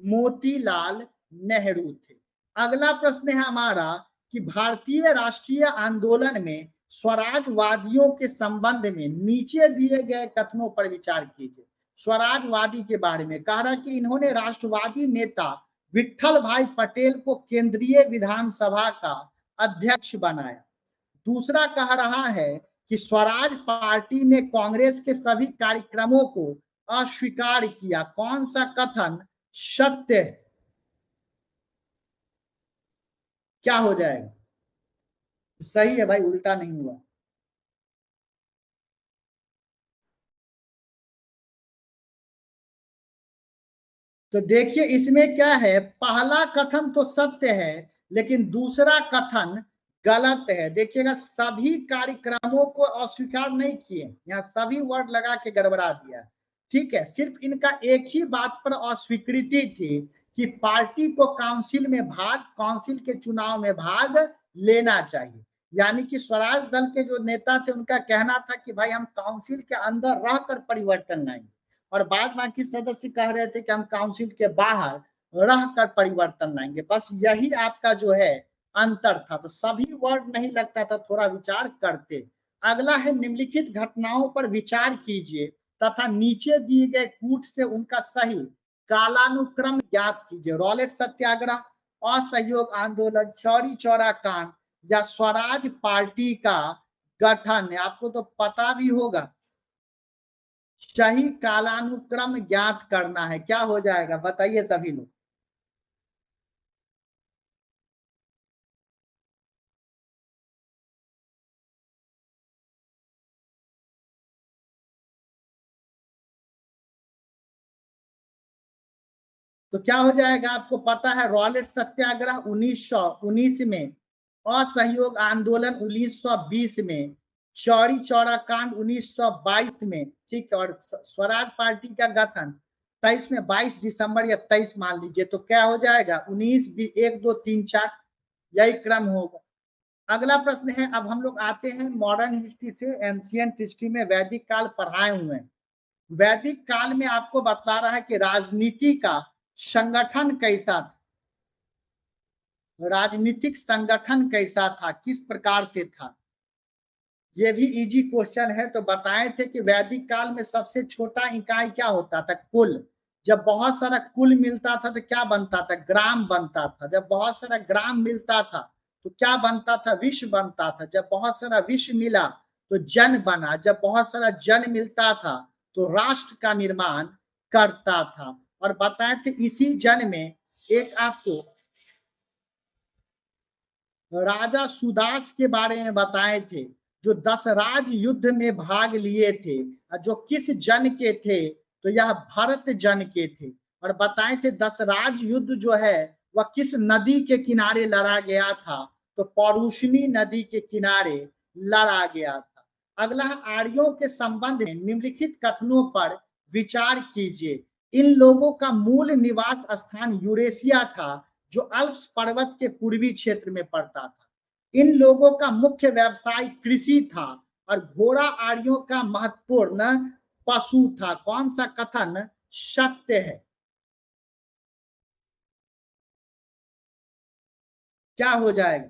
मोतीलाल नेहरू थे। अगला प्रश्न है हमारा कि भारतीय राष्ट्रीय आंदोलन में स्वराजवादियों के संबंध में नीचे दिए गए कथनों पर विचार कीजिए। स्वराजवादी के बारे में कह रहा कि इन्होंने राष्ट्रवादी नेता विट्ठल भाई पटेल को केंद्रीय विधानसभा का अध्यक्ष बनाया। दूसरा कह रहा है कि स्वराज पार्टी ने कांग्रेस के सभी कार्यक्रमों को अस्वीकार किया। कौन सा कथन सत्य है? क्या हो जाएगा? सही है भाई, उल्टा नहीं हुआ। तो देखिए इसमें क्या है, पहला कथन तो सत्य है लेकिन दूसरा कथन गलत है। देखिएगा सभी कार्यक्रमों को अस्वीकार नहीं किए, यहाँ सभी वर्ड लगा के गड़बड़ा दिया। ठीक है, सिर्फ इनका एक ही बात पर अस्वीकृति थी कि पार्टी को काउंसिल के चुनाव में भाग लेना चाहिए। यानी कि स्वराज दल के जो नेता थे उनका कहना था कि भाई हम काउंसिल के अंदर रहकर परिवर्तन लाएंगे, और बाद बाकी सदस्य कह रहे थे कि हम काउंसिल के बाहर रहकर परिवर्तन लाएंगे। बस यही आपका जो है अंतर था। तो सभी वर्ड नहीं लगता था, थोड़ा विचार करते। अगला है निम्नलिखित घटनाओं पर विचार कीजिए तथा नीचे दिए गए कूट से उनका सही कालानुक्रम ज्ञात कीजिए। रॉलेट सत्याग्रह, असहयोग आंदोलन, चौरी चौरा कांड या स्वराज पार्टी का गठन। आपको तो पता भी होगा, सही कालानुक्रम ज्ञात करना है। क्या हो जाएगा बताइए सभी लोग। तो क्या हो जाएगा, आपको पता है रॉलेट सत्याग्रह 1919 में, असहयोग आंदोलन 1920 में, चौरी चौरा कांड 1922 में, ठीक है, और स्वराज पार्टी का गठन 23 में, 22 दिसंबर या 23 मान लीजिए, तो क्या हो जाएगा 19 1 2 3 4, यही क्रम होगा। अगला प्रश्न है, अब हम लोग आते हैं मॉडर्न हिस्ट्री से एंशिएंट हिस्ट्री में, वैदिक काल पढ़ाए हुए हैं। वैदिक काल में आपको बता रहा है कि राजनीति का संगठन कैसा था, राजनीतिक संगठन कैसा था, किस प्रकार से था। ये भी इजी क्वेश्चन है। तो बताए थे कि वैदिक काल में सबसे छोटा इकाई क्या होता था, कुल। जब बहुत सारा कुल मिलता था तो क्या बनता था, ग्राम बनता था। जब बहुत सारा ग्राम मिलता था तो क्या बनता था, विश्व बनता था। जब बहुत सारा विश्व मिला तो जन बना। जब बहुत सारा जन मिलता था तो राष्ट्र का निर्माण करता था। और बताए थे इसी जन में एक आपको राजा सुदास के बारे में बताए थे, जो 10 राज युद्ध में भाग लिए थे, जो किस जन के थे, तो यह भरत जन के थे। और बताए थे 10 राज युद्ध जो है वह किस नदी के किनारे लड़ा गया था, तो पौरुषणी नदी के किनारे लड़ा गया था। अगला आर्यों के संबंध में निम्नलिखित कथनों पर विचार कीजिए। इन लोगों का मूल निवास स्थान यूरेशिया था, जो अल्प्स पर्वत के पूर्वी क्षेत्र में पड़ता था। इन लोगों का मुख्य व्यवसाय कृषि था और घोड़ा आर्यों का महत्वपूर्ण पशु था। कौन सा कथन सत्य है, क्या हो जाएगा।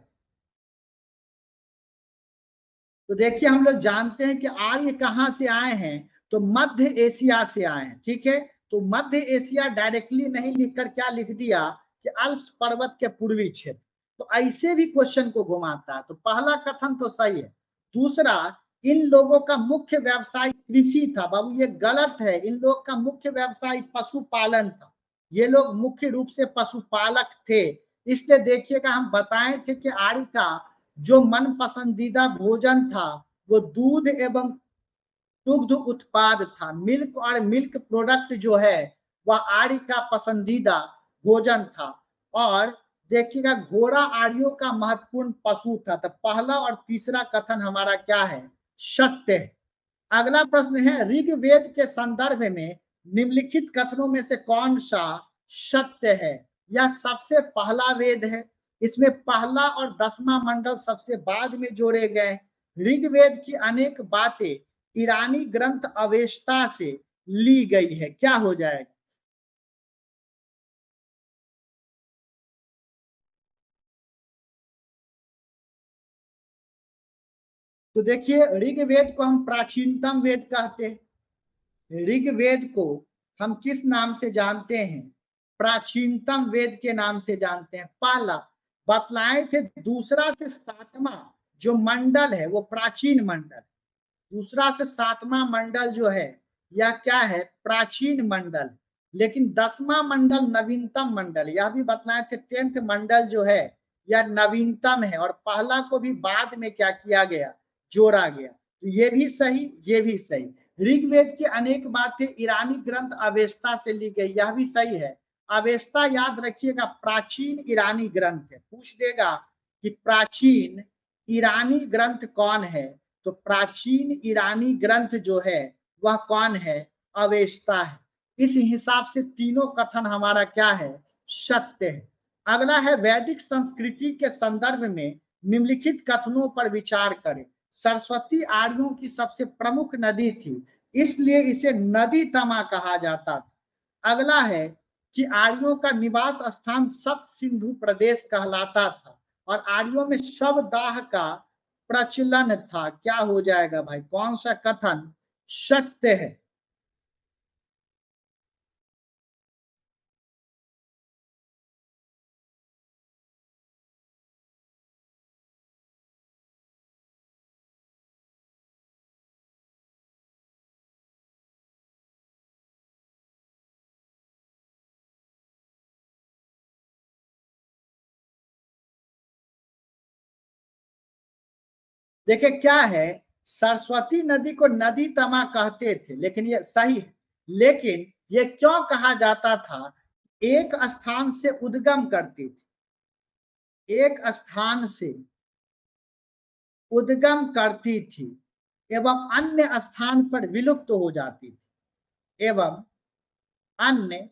तो देखिए हम लोग जानते हैं कि आर्य कहां से आए हैं, तो मध्य एशिया से आए हैं, ठीक है। तो मध्य एशिया डायरेक्टली नहीं लिखकर क्या लिख दिया कि अल्प्स पर्वत के पूर्वी क्षेत्र। तो ऐसे भी क्वेश्चन को घुमाता है। तो पहला कथन तो सही है। दूसरा, इन लोगों का मुख्य व्यवसाय कृषि था। बाबू ये गलत है। इन लोग का मुख्य व्यवसाय पशुपालन था। ये लोग मुख्य रूप से पशुपालक थे। इसलिए देखिएगा हम बताए थे कि आर्य का जो मन पसंदीदा भोजन था वो दूध एवं दुग्ध उत्पाद था। मिल्क और मिल्क प्रोडक्ट जो है वह आर्य का पसंदीदा भोजन था। और देखिएगा घोड़ा आर्यों का महत्वपूर्ण पशु था। तो पहला और तीसरा कथन हमारा क्या है, सत्य है। अगला प्रश्न है, ऋग्वेद के संदर्भ में निम्नलिखित कथनों में से कौन सा सत्य है। यह सबसे पहला वेद है। इसमें पहला और 10वां मंडल सबसे बाद में जोड़े गए। ऋग्वेद की अनेक बातें ईरानी ग्रंथ अवेस्ता से ली गई है। क्या हो जाएगा, तो देखिए ऋग्वेद को हम प्राचीनतम वेद कहते हैं। ऋग्वेद को हम किस नाम से जानते हैं, प्राचीनतम वेद के नाम से जानते हैं। पहला बतलाए थे, दूसरा से सातवां जो मंडल है वो प्राचीन मंडल। दूसरा से सातवां मंडल जो है यह क्या है, प्राचीन मंडल। लेकिन 10वां मंडल नवीनतम मंडल। यह भी बतलाए थे 10th मंडल जो है यह नवीनतम है। और पहला को भी बाद में क्या किया गया, जोड़ा गया। तो ये भी सही, ये भी सही। ऋग्वेद की अनेक बातें ईरानी ग्रंथ अवेस्ता से ली गई, यह भी सही है। अवेस्ता याद रखिएगा प्राचीन ईरानी ग्रंथ है। पूछ देगा कि प्राचीन ईरानी ग्रंथ कौन है, तो प्राचीन ईरानी ग्रंथ जो है वह कौन है, अवेस्ता है। इस हिसाब से तीनों कथन हमारा क्या है, सत्य है। अगला है, वैदिक संस्कृति के संदर्भ में निम्नलिखित कथनों पर विचार करें। सरस्वती आर्यों की सबसे प्रमुख नदी थी, इसलिए इसे नदी तमा कहा जाता था। अगला है कि आर्यों का निवास स्थान सप्त सिंधु प्रदेश कहलाता था और आर्यों में शवदाह का प्रचलन था। क्या हो जाएगा भाई, कौन सा कथन सत्य है। देखिए क्या है, सरस्वती नदी को नदी तमा कहते थे, लेकिन ये सही है। लेकिन ये क्यों कहा जाता था, एक स्थान से उद्गम करती थी, एक स्थान से उद्गम करती थी एवं अन्य स्थान पर विलुप्त हो जाती थी, एवं अन्य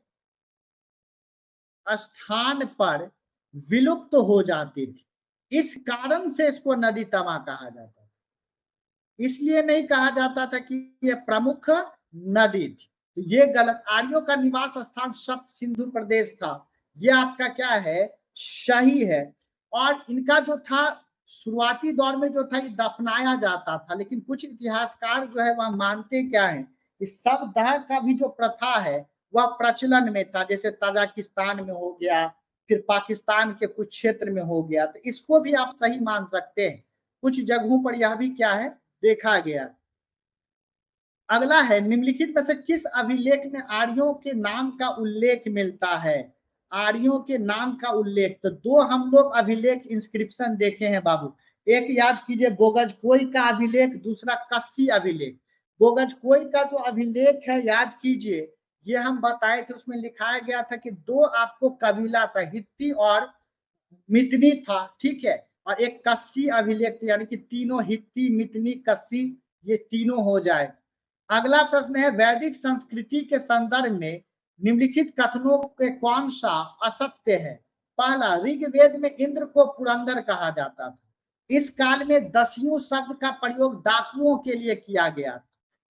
स्थान पर विलुप्त हो जाती थी। इस कारण से इसको नदी तमा कहा जाता था। इसलिए नहीं कहा जाता था कि यह प्रमुख नदी थी। तो ये गलत। आर्यों का निवास स्थान सप्त सिंधु प्रदेश था, यह आपका क्या है, सही है। और इनका जो था शुरुआती दौर में जो था ये दफनाया जाता था, लेकिन कुछ इतिहासकार जो है वह मानते क्या है कि शवदाह का भी जो प्रथा है वह प्रचलन में था, जैसे ताजिकिस्तान में हो गया, फिर पाकिस्तान के कुछ क्षेत्र में हो गया, तो इसको भी आप सही मान सकते हैं। कुछ जगहों पर यह भी क्या है, देखा गया। अगला है, निम्नलिखित में से किस अभिलेख में आर्यों के नाम का उल्लेख मिलता है? आर्यों के नाम का उल्लेख, तो दो हम लोग अभिलेख इंस्क्रिप्शन देखे हैं बाबू। एक याद कीजिए बोगजकोई का अभिलेख, दूसरा कस्सी अभिलेख। बोगजकोई का जो अभिलेख है याद कीजिए, ये हम बताए थे, उसमें लिखाया गया था कि दो आपको कबीला था, हित्ती और मितनी था, ठीक है। और एक कस्सी अभिलेख, यानी कि तीनों हित्ती, मितनी, कस्सी, ये तीनों हो जाए। अगला प्रश्न है, वैदिक संस्कृति के संदर्भ में निम्नलिखित कथनों के कौन सा असत्य है? पहला, ऋग्वेद में इंद्र को पुरंदर कहा जाता था। इस काल में दस्यु शब्द का प्रयोग डाकुओं के लिए किया गया था।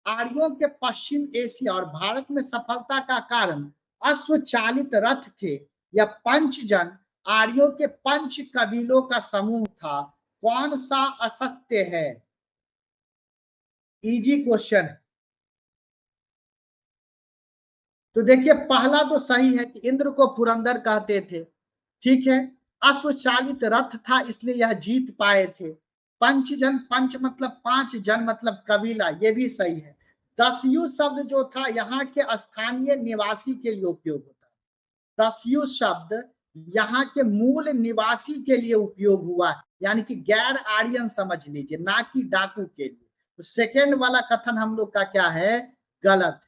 आर्यों के पश्चिम एशिया और भारत में सफलता का कारण अश्वचालित रथ थे। या पंचजन आर्यों के पंच कबीलों का समूह था। कौन सा असत्य है? Easy question. तो देखिए पहला तो सही है कि इंद्र को पुरंदर कहते थे, ठीक है। अश्वचालित रथ था इसलिए यह जीत पाए थे। पंचजन, पंच मतलब पांच, जन मतलब कबीला, ये भी सही है। दस्यु शब्द जो था यहाँ के स्थानीय निवासी के लिए उपयोग होता है। दस्यु शब्द यहाँ के मूल निवासी के लिए उपयोग हुआ है, यानी कि गैर आर्यन समझ लीजिए, ना कि डाकू के लिए। तो सेकेंड वाला कथन हम लोग का क्या है, गलत।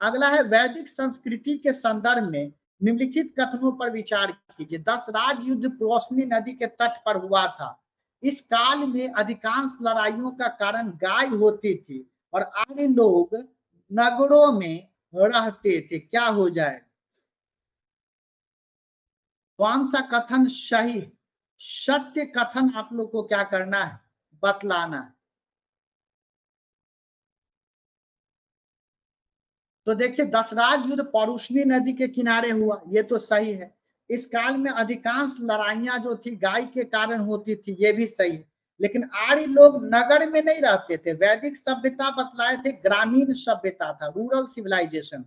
अगला है, वैदिक संस्कृति के संदर्भ में निम्नलिखित कथनों पर विचार कीजिए। 10 राज युद्ध प्रोशनी नदी के तट पर हुआ था। इस काल में अधिकांश लड़ाइयों का कारण गाय होती थी और आर्य लोग नगरों में रहते थे। क्या हो जाए, कौन सा कथन सही? सत्य कथन आप लोग को क्या करना है, बतलाना है। तो देखिए दशराज युद्ध पौरुषणी नदी के किनारे हुआ, ये तो सही है। इस काल में अधिकांश लड़ाइयां जो थी गाय के कारण होती थी, ये भी सही है। लेकिन आर्य लोग नगर में नहीं रहते थे। वैदिक सभ्यता बतलाए थे ग्रामीण सभ्यता था, रूरल सिविलाइजेशन।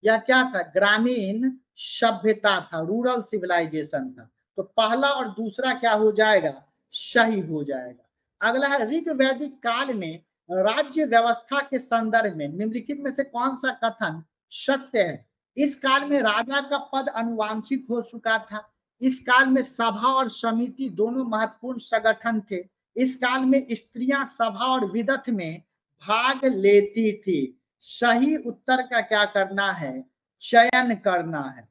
या क्या था, ग्रामीण सभ्यता था, रूरल सिविलाइजेशन था। तो पहला और दूसरा क्या हो जाएगा, सही हो जाएगा। अगला है, ऋग वैदिक काल में राज्य व्यवस्था के संदर्भ में निम्नलिखित में से कौन सा कथन सत्य है? इस काल में राजा का पद अनुवांशिक हो चुका था। इस काल में सभा और समिति दोनों महत्वपूर्ण संगठन थे। इस काल में स्त्रियां सभा और विदथ में भाग लेती थी। सही उत्तर का क्या करना है, चयन करना है।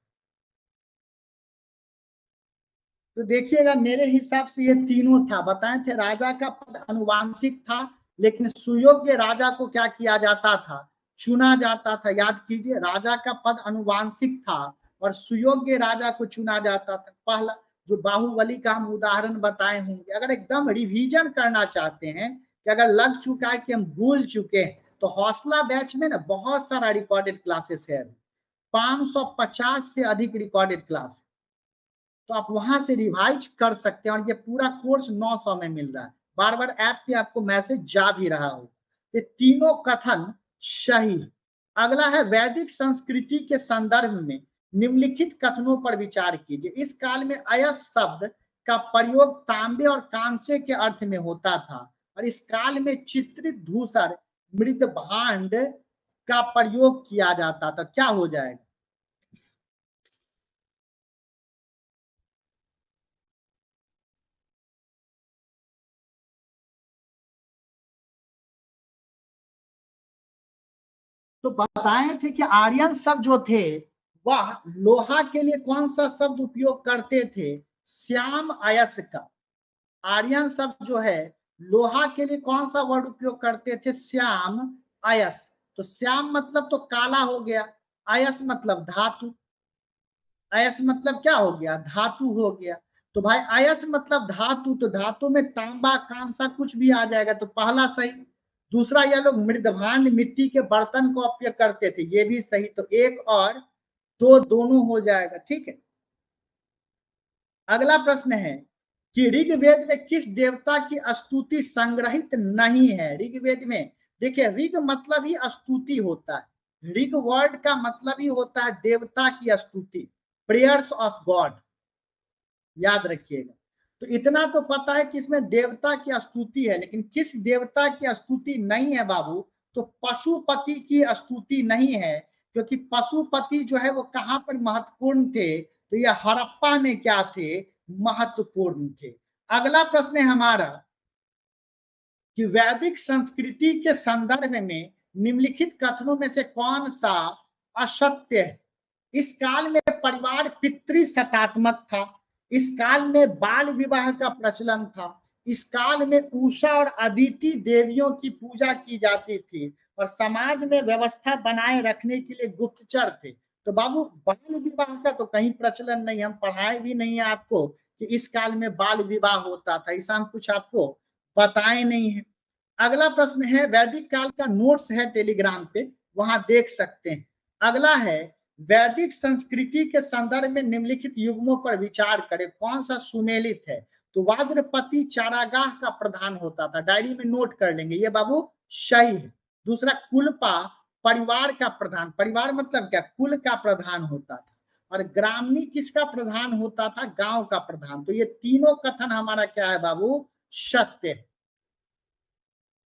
तो देखिएगा मेरे हिसाब से ये तीनों था, बताए थे राजा का पद अनुवांशिक था, लेकिन सुयोग्य राजा को क्या किया जाता था, चुना जाता था। याद कीजिए राजा का पद अनुवांशिक था और सुयोग्य राजा को चुना जाता था। पहला जो बाहुबली का हम उदाहरण बताए होंगे, अगर एकदम रिवीजन करना चाहते हैं कि अगर लग चुका है कि हम भूल चुके हैं, तो हौसला बैच में ना बहुत सारा रिकॉर्डेड क्लासेस है, 550 से अधिक रिकॉर्डेड क्लास, तो आप वहां से रिवाइज कर सकते हैं। और ये पूरा कोर्स 900 में मिल रहा है, बार बार ऐप पे आपको मैसेज जा भी रहा हो। ये तीनों कथन सही। अगला है, वैदिक संस्कृति के संदर्भ में निम्नलिखित कथनों पर विचार कीजिए। इस काल में अयस शब्द का प्रयोग तांबे और कांसे के अर्थ में होता था और इस काल में चित्रित धूसर मृद भांड का प्रयोग किया जाता था। क्या हो जाएगा, तो बताए थे कि आर्यन सब जो थे वह लोहा के लिए कौन सा शब्द उपयोग करते थे? श्याम अयस का। आर्यन शब्द जो है लोहा के लिए कौन सा वर्ड उपयोग करते थे? श्याम अयस। तो श्याम मतलब तो काला हो गया, अयस मतलब धातु, अयस मतलब क्या हो गया? धातु हो गया। तो भाई अयस मतलब धातु, तो धातु में तांबा कांसा कुछ भी आ जाएगा, तो पहला सही। दूसरा, यह लोग मृदभांड मिट्टी के बर्तन को उपयोग करते थे, ये भी सही। तो एक और दो दोनों हो जाएगा, ठीक है। अगला प्रश्न है कि ऋग्वेद में किस देवता की स्तुति संग्रहित नहीं है? ऋग्वेद में देखिए, ऋग मतलब ही स्तुति होता है, ऋग वर्ड का मतलब ही होता है देवता की स्तुति, प्रेयर्स ऑफ गॉड, याद रखिएगा। तो इतना तो पता है कि इसमें देवता की स्तुति है, लेकिन किस देवता की स्तुति नहीं है बाबू? तो पशुपति की स्तुति नहीं है, क्योंकि पशुपति जो है वो कहां पर महत्वपूर्ण थे? तो ये हड़प्पा में क्या थे? महत्वपूर्ण थे। अगला प्रश्न है हमारा कि वैदिक संस्कृति के संदर्भ में निम्नलिखित कथनों में से कौन सा असत्य है? इस काल में परिवार पितृसत्तात्मक था, इस काल में बाल विवाह का प्रचलन था, इस काल में उषा और अदिति देवियों की पूजा की जाती थी, और समाज में व्यवस्था बनाए रखने के लिए गुप्तचर थे। तो बाबू बाल विवाह का तो कहीं प्रचलन नहीं, हम पढ़ाए भी नहीं है आपको कि इस काल में बाल विवाह होता था, ऐसा हम कुछ आपको बताए नहीं है। अगला प्रश्न है, वैदिक काल का नोट्स है टेलीग्राम पे, वहां देख सकते हैं। अगला है, वैदिक संस्कृति के संदर्भ में निम्नलिखित युग्मों पर विचार करें, कौन सा सुमेलित है? तो वाद्रपति चारागाह का प्रधान होता था, डायरी में नोट कर लेंगे, ये बाबू सही है। दूसरा, कुलपा परिवार का प्रधान, परिवार मतलब क्या? कुल का प्रधान होता था। और ग्रामणी किसका प्रधान होता था? गांव का प्रधान। तो ये तीनों कथन हमारा क्या है बाबू? सत्य है।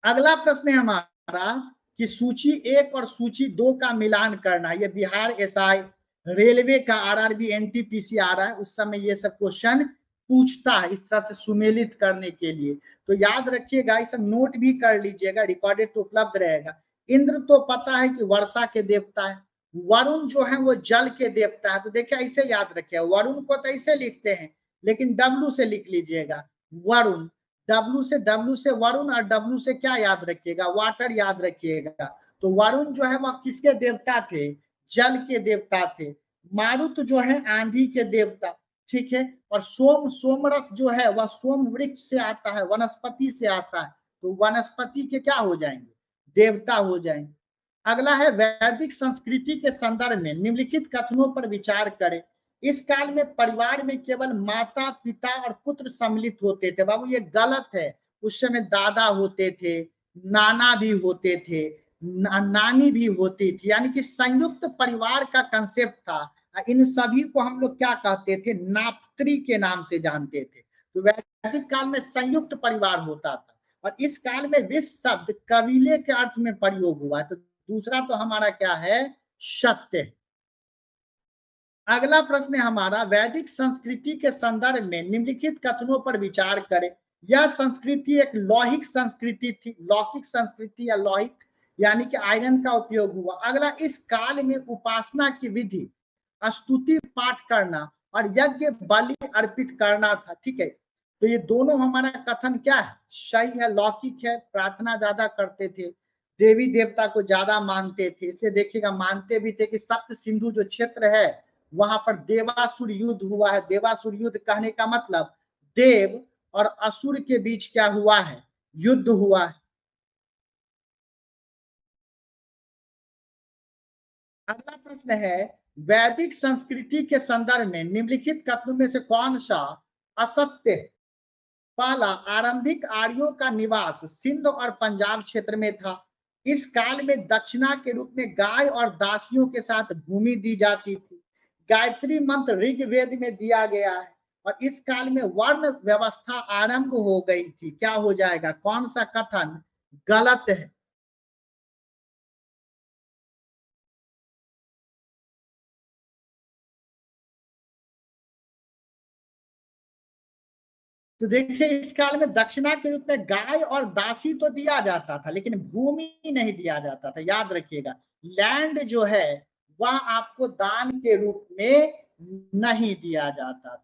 अगला प्रश्न है हमारा कि सूची 1 और सूची 2 का मिलान करना। ये बिहार एसआई, रेलवे का आरआरबी, एनटीपीसी आ रहा है, उस समय ये सब क्वेश्चन पूछता है इस तरह से सुमेलित करने के लिए। तो याद रखिएगा, ये सब नोट भी कर लीजिएगा, रिकॉर्डेड तो उपलब्ध रहेगा। इंद्र तो पता है कि वर्षा के देवता है, वरुण जो है वो जल के देवता है। तो देखिए ऐसे याद रखिए, वरुण को तो ऐसे लिखते हैं, लेकिन डब्लू से लिख लीजिएगा, वरुण। डब्लू से वरुण, और डब्लू से क्या याद रखिएगा? वाटर याद रखिएगा। तो वरुण जो है वह किसके देवता थे? जल के देवता थे। मारुत जो है आंधी के देवता, ठीक है। और सोमरस जो है वह सोम वृक्ष से आता है, वनस्पति से आता है, तो वनस्पति के क्या हो जाएंगे? देवता हो जाएंगे। अगला है, वैदिक संस्कृति के संदर्भ में निम्नलिखित कथनों पर विचार करें। इस काल में परिवार में केवल माता पिता और पुत्र सम्मिलित होते थे। बाबू ये गलत है, उस समय दादा होते थे, नाना भी होते थे, नानी भी होती थी, यानी कि संयुक्त परिवार का कंसेप्ट था। इन सभी को हम लोग क्या कहते थे? नापत्री के नाम से जानते थे। तो वैदिक काल में संयुक्त परिवार होता था, और इस काल में विश्व शब्द कबीले के अर्थ में प्रयोग हुआ है। तो दूसरा तो हमारा क्या है? सत्य। अगला प्रश्न है हमारा, वैदिक संस्कृति के संदर्भ में निम्नलिखित कथनों पर विचार करें। यह संस्कृति एक लौहिक संस्कृति थी, लौकिक संस्कृति या लौहिक, यानी कि आयरन का उपयोग हुआ। अगला, इस काल में उपासना की विधि स्तुति पाठ करना और यज्ञ बलि अर्पित करना था, ठीक है। तो ये दोनों हमारा कथन क्या है? सही है, लौकिक है, प्रार्थना ज्यादा करते थे, देवी देवता को ज्यादा मानते थे। इससे देखिएगा, मानते भी थे कि सप्त सिंधु जो क्षेत्र है वहां पर देवासुर युद्ध हुआ है। देवासुर युद्ध कहने का मतलब देव और असुर के बीच क्या हुआ है? युद्ध हुआ है। अगला प्रश्न है, वैदिक संस्कृति के संदर्भ में निम्नलिखित कथनों में से कौन सा असत्य है? पहला, आरंभिक आर्यों का निवास सिंध और पंजाब क्षेत्र में था। इस काल में दक्षिणा के रूप में गाय और दासियों के साथ भूमि दी जाती थी। गायत्री मंत्र ऋग्वेद में दिया गया है। और इस काल में वर्ण व्यवस्था आरंभ हो गई थी। क्या हो जाएगा? कौन सा कथन गलत है? तो देखिए, इस काल में दक्षिणा के रूप में गाय और दासी तो दिया जाता था, लेकिन भूमि नहीं दिया जाता था, याद रखिएगा। लैंड जो है वह आपको दान के रूप में नहीं दिया जाता था।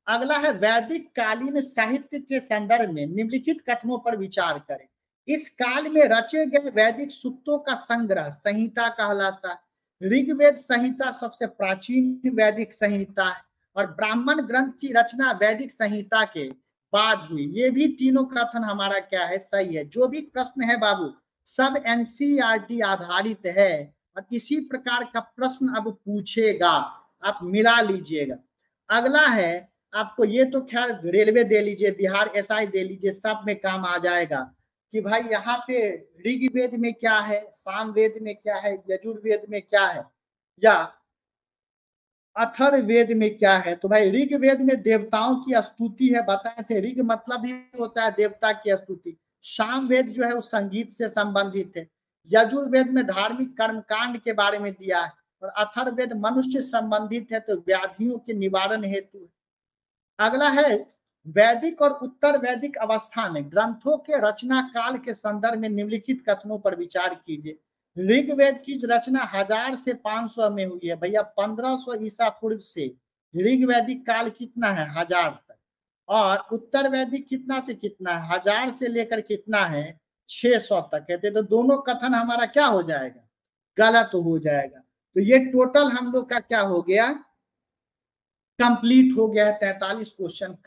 अगला है वैदिक कालीन साहित्य के संदर्भ में निम्नलिखित कथनों पर विचार करें। इस काल में रचे गए वैदिक सूक्तों का संग्रह संहिता कहलाता है। ऋग्वेद संहिता सबसे प्राचीन वैदिक संहिता है और ब्राह्मण ग्रंथ की रचना वैदिक संहिता के बाद हुई। ये भी तीनों कथन हमारा क्या है, सही है। जो भी प्रश्न है बाबू सब एनसीईआरटी आधारित है और इसी प्रकार का प्रश्न अब पूछेगा, आप मिला लीजिएगा। अगला है आपको, ये तो खैर रेलवे दे लीजिए, बिहार एसआई दे लीजिए, सब में काम आ जाएगा कि भाई यहाँ पे ऋग्वेद में क्या है, सामवेद में क्या है, यजुर्वेद में क्या है, या अथर्ववेद में क्या है। तो भाई ऋग्वेद में देवताओं की स्तुति है, बताए थे। ऋग मतलब ही होता है देवता की स्तुति। सामवेद जो है वो संगीत से संबंधित है। यजुर्वेद में धार्मिक कर्मकांड के बारे में दिया है और अथर्ववेद मनुष्य संबंधित है, तो व्याधियों के निवारण हेतु है। अगला है वैदिक और उत्तर वैदिक अवस्था में ग्रंथों के रचना काल के संदर्भ में निम्नलिखित कथनों पर विचार कीजिए। ऋग्वेद की रचना 1000 से 500 में हुई है भैया। 1500 ईसा पूर्व से ऋग्वैदिक काल कितना है, 1000 तक। और उत्तर वैदिक कितना से कितना है, 1000 से लेकर कितना है, 600 तक है। तो दोनों कथन हमारा क्या हो जाएगा, गलत हो जाएगा। तो ये टोटल हम लोग का क्या हो गया, कंप्लीट हो गया है 43 क्वेश्चन का।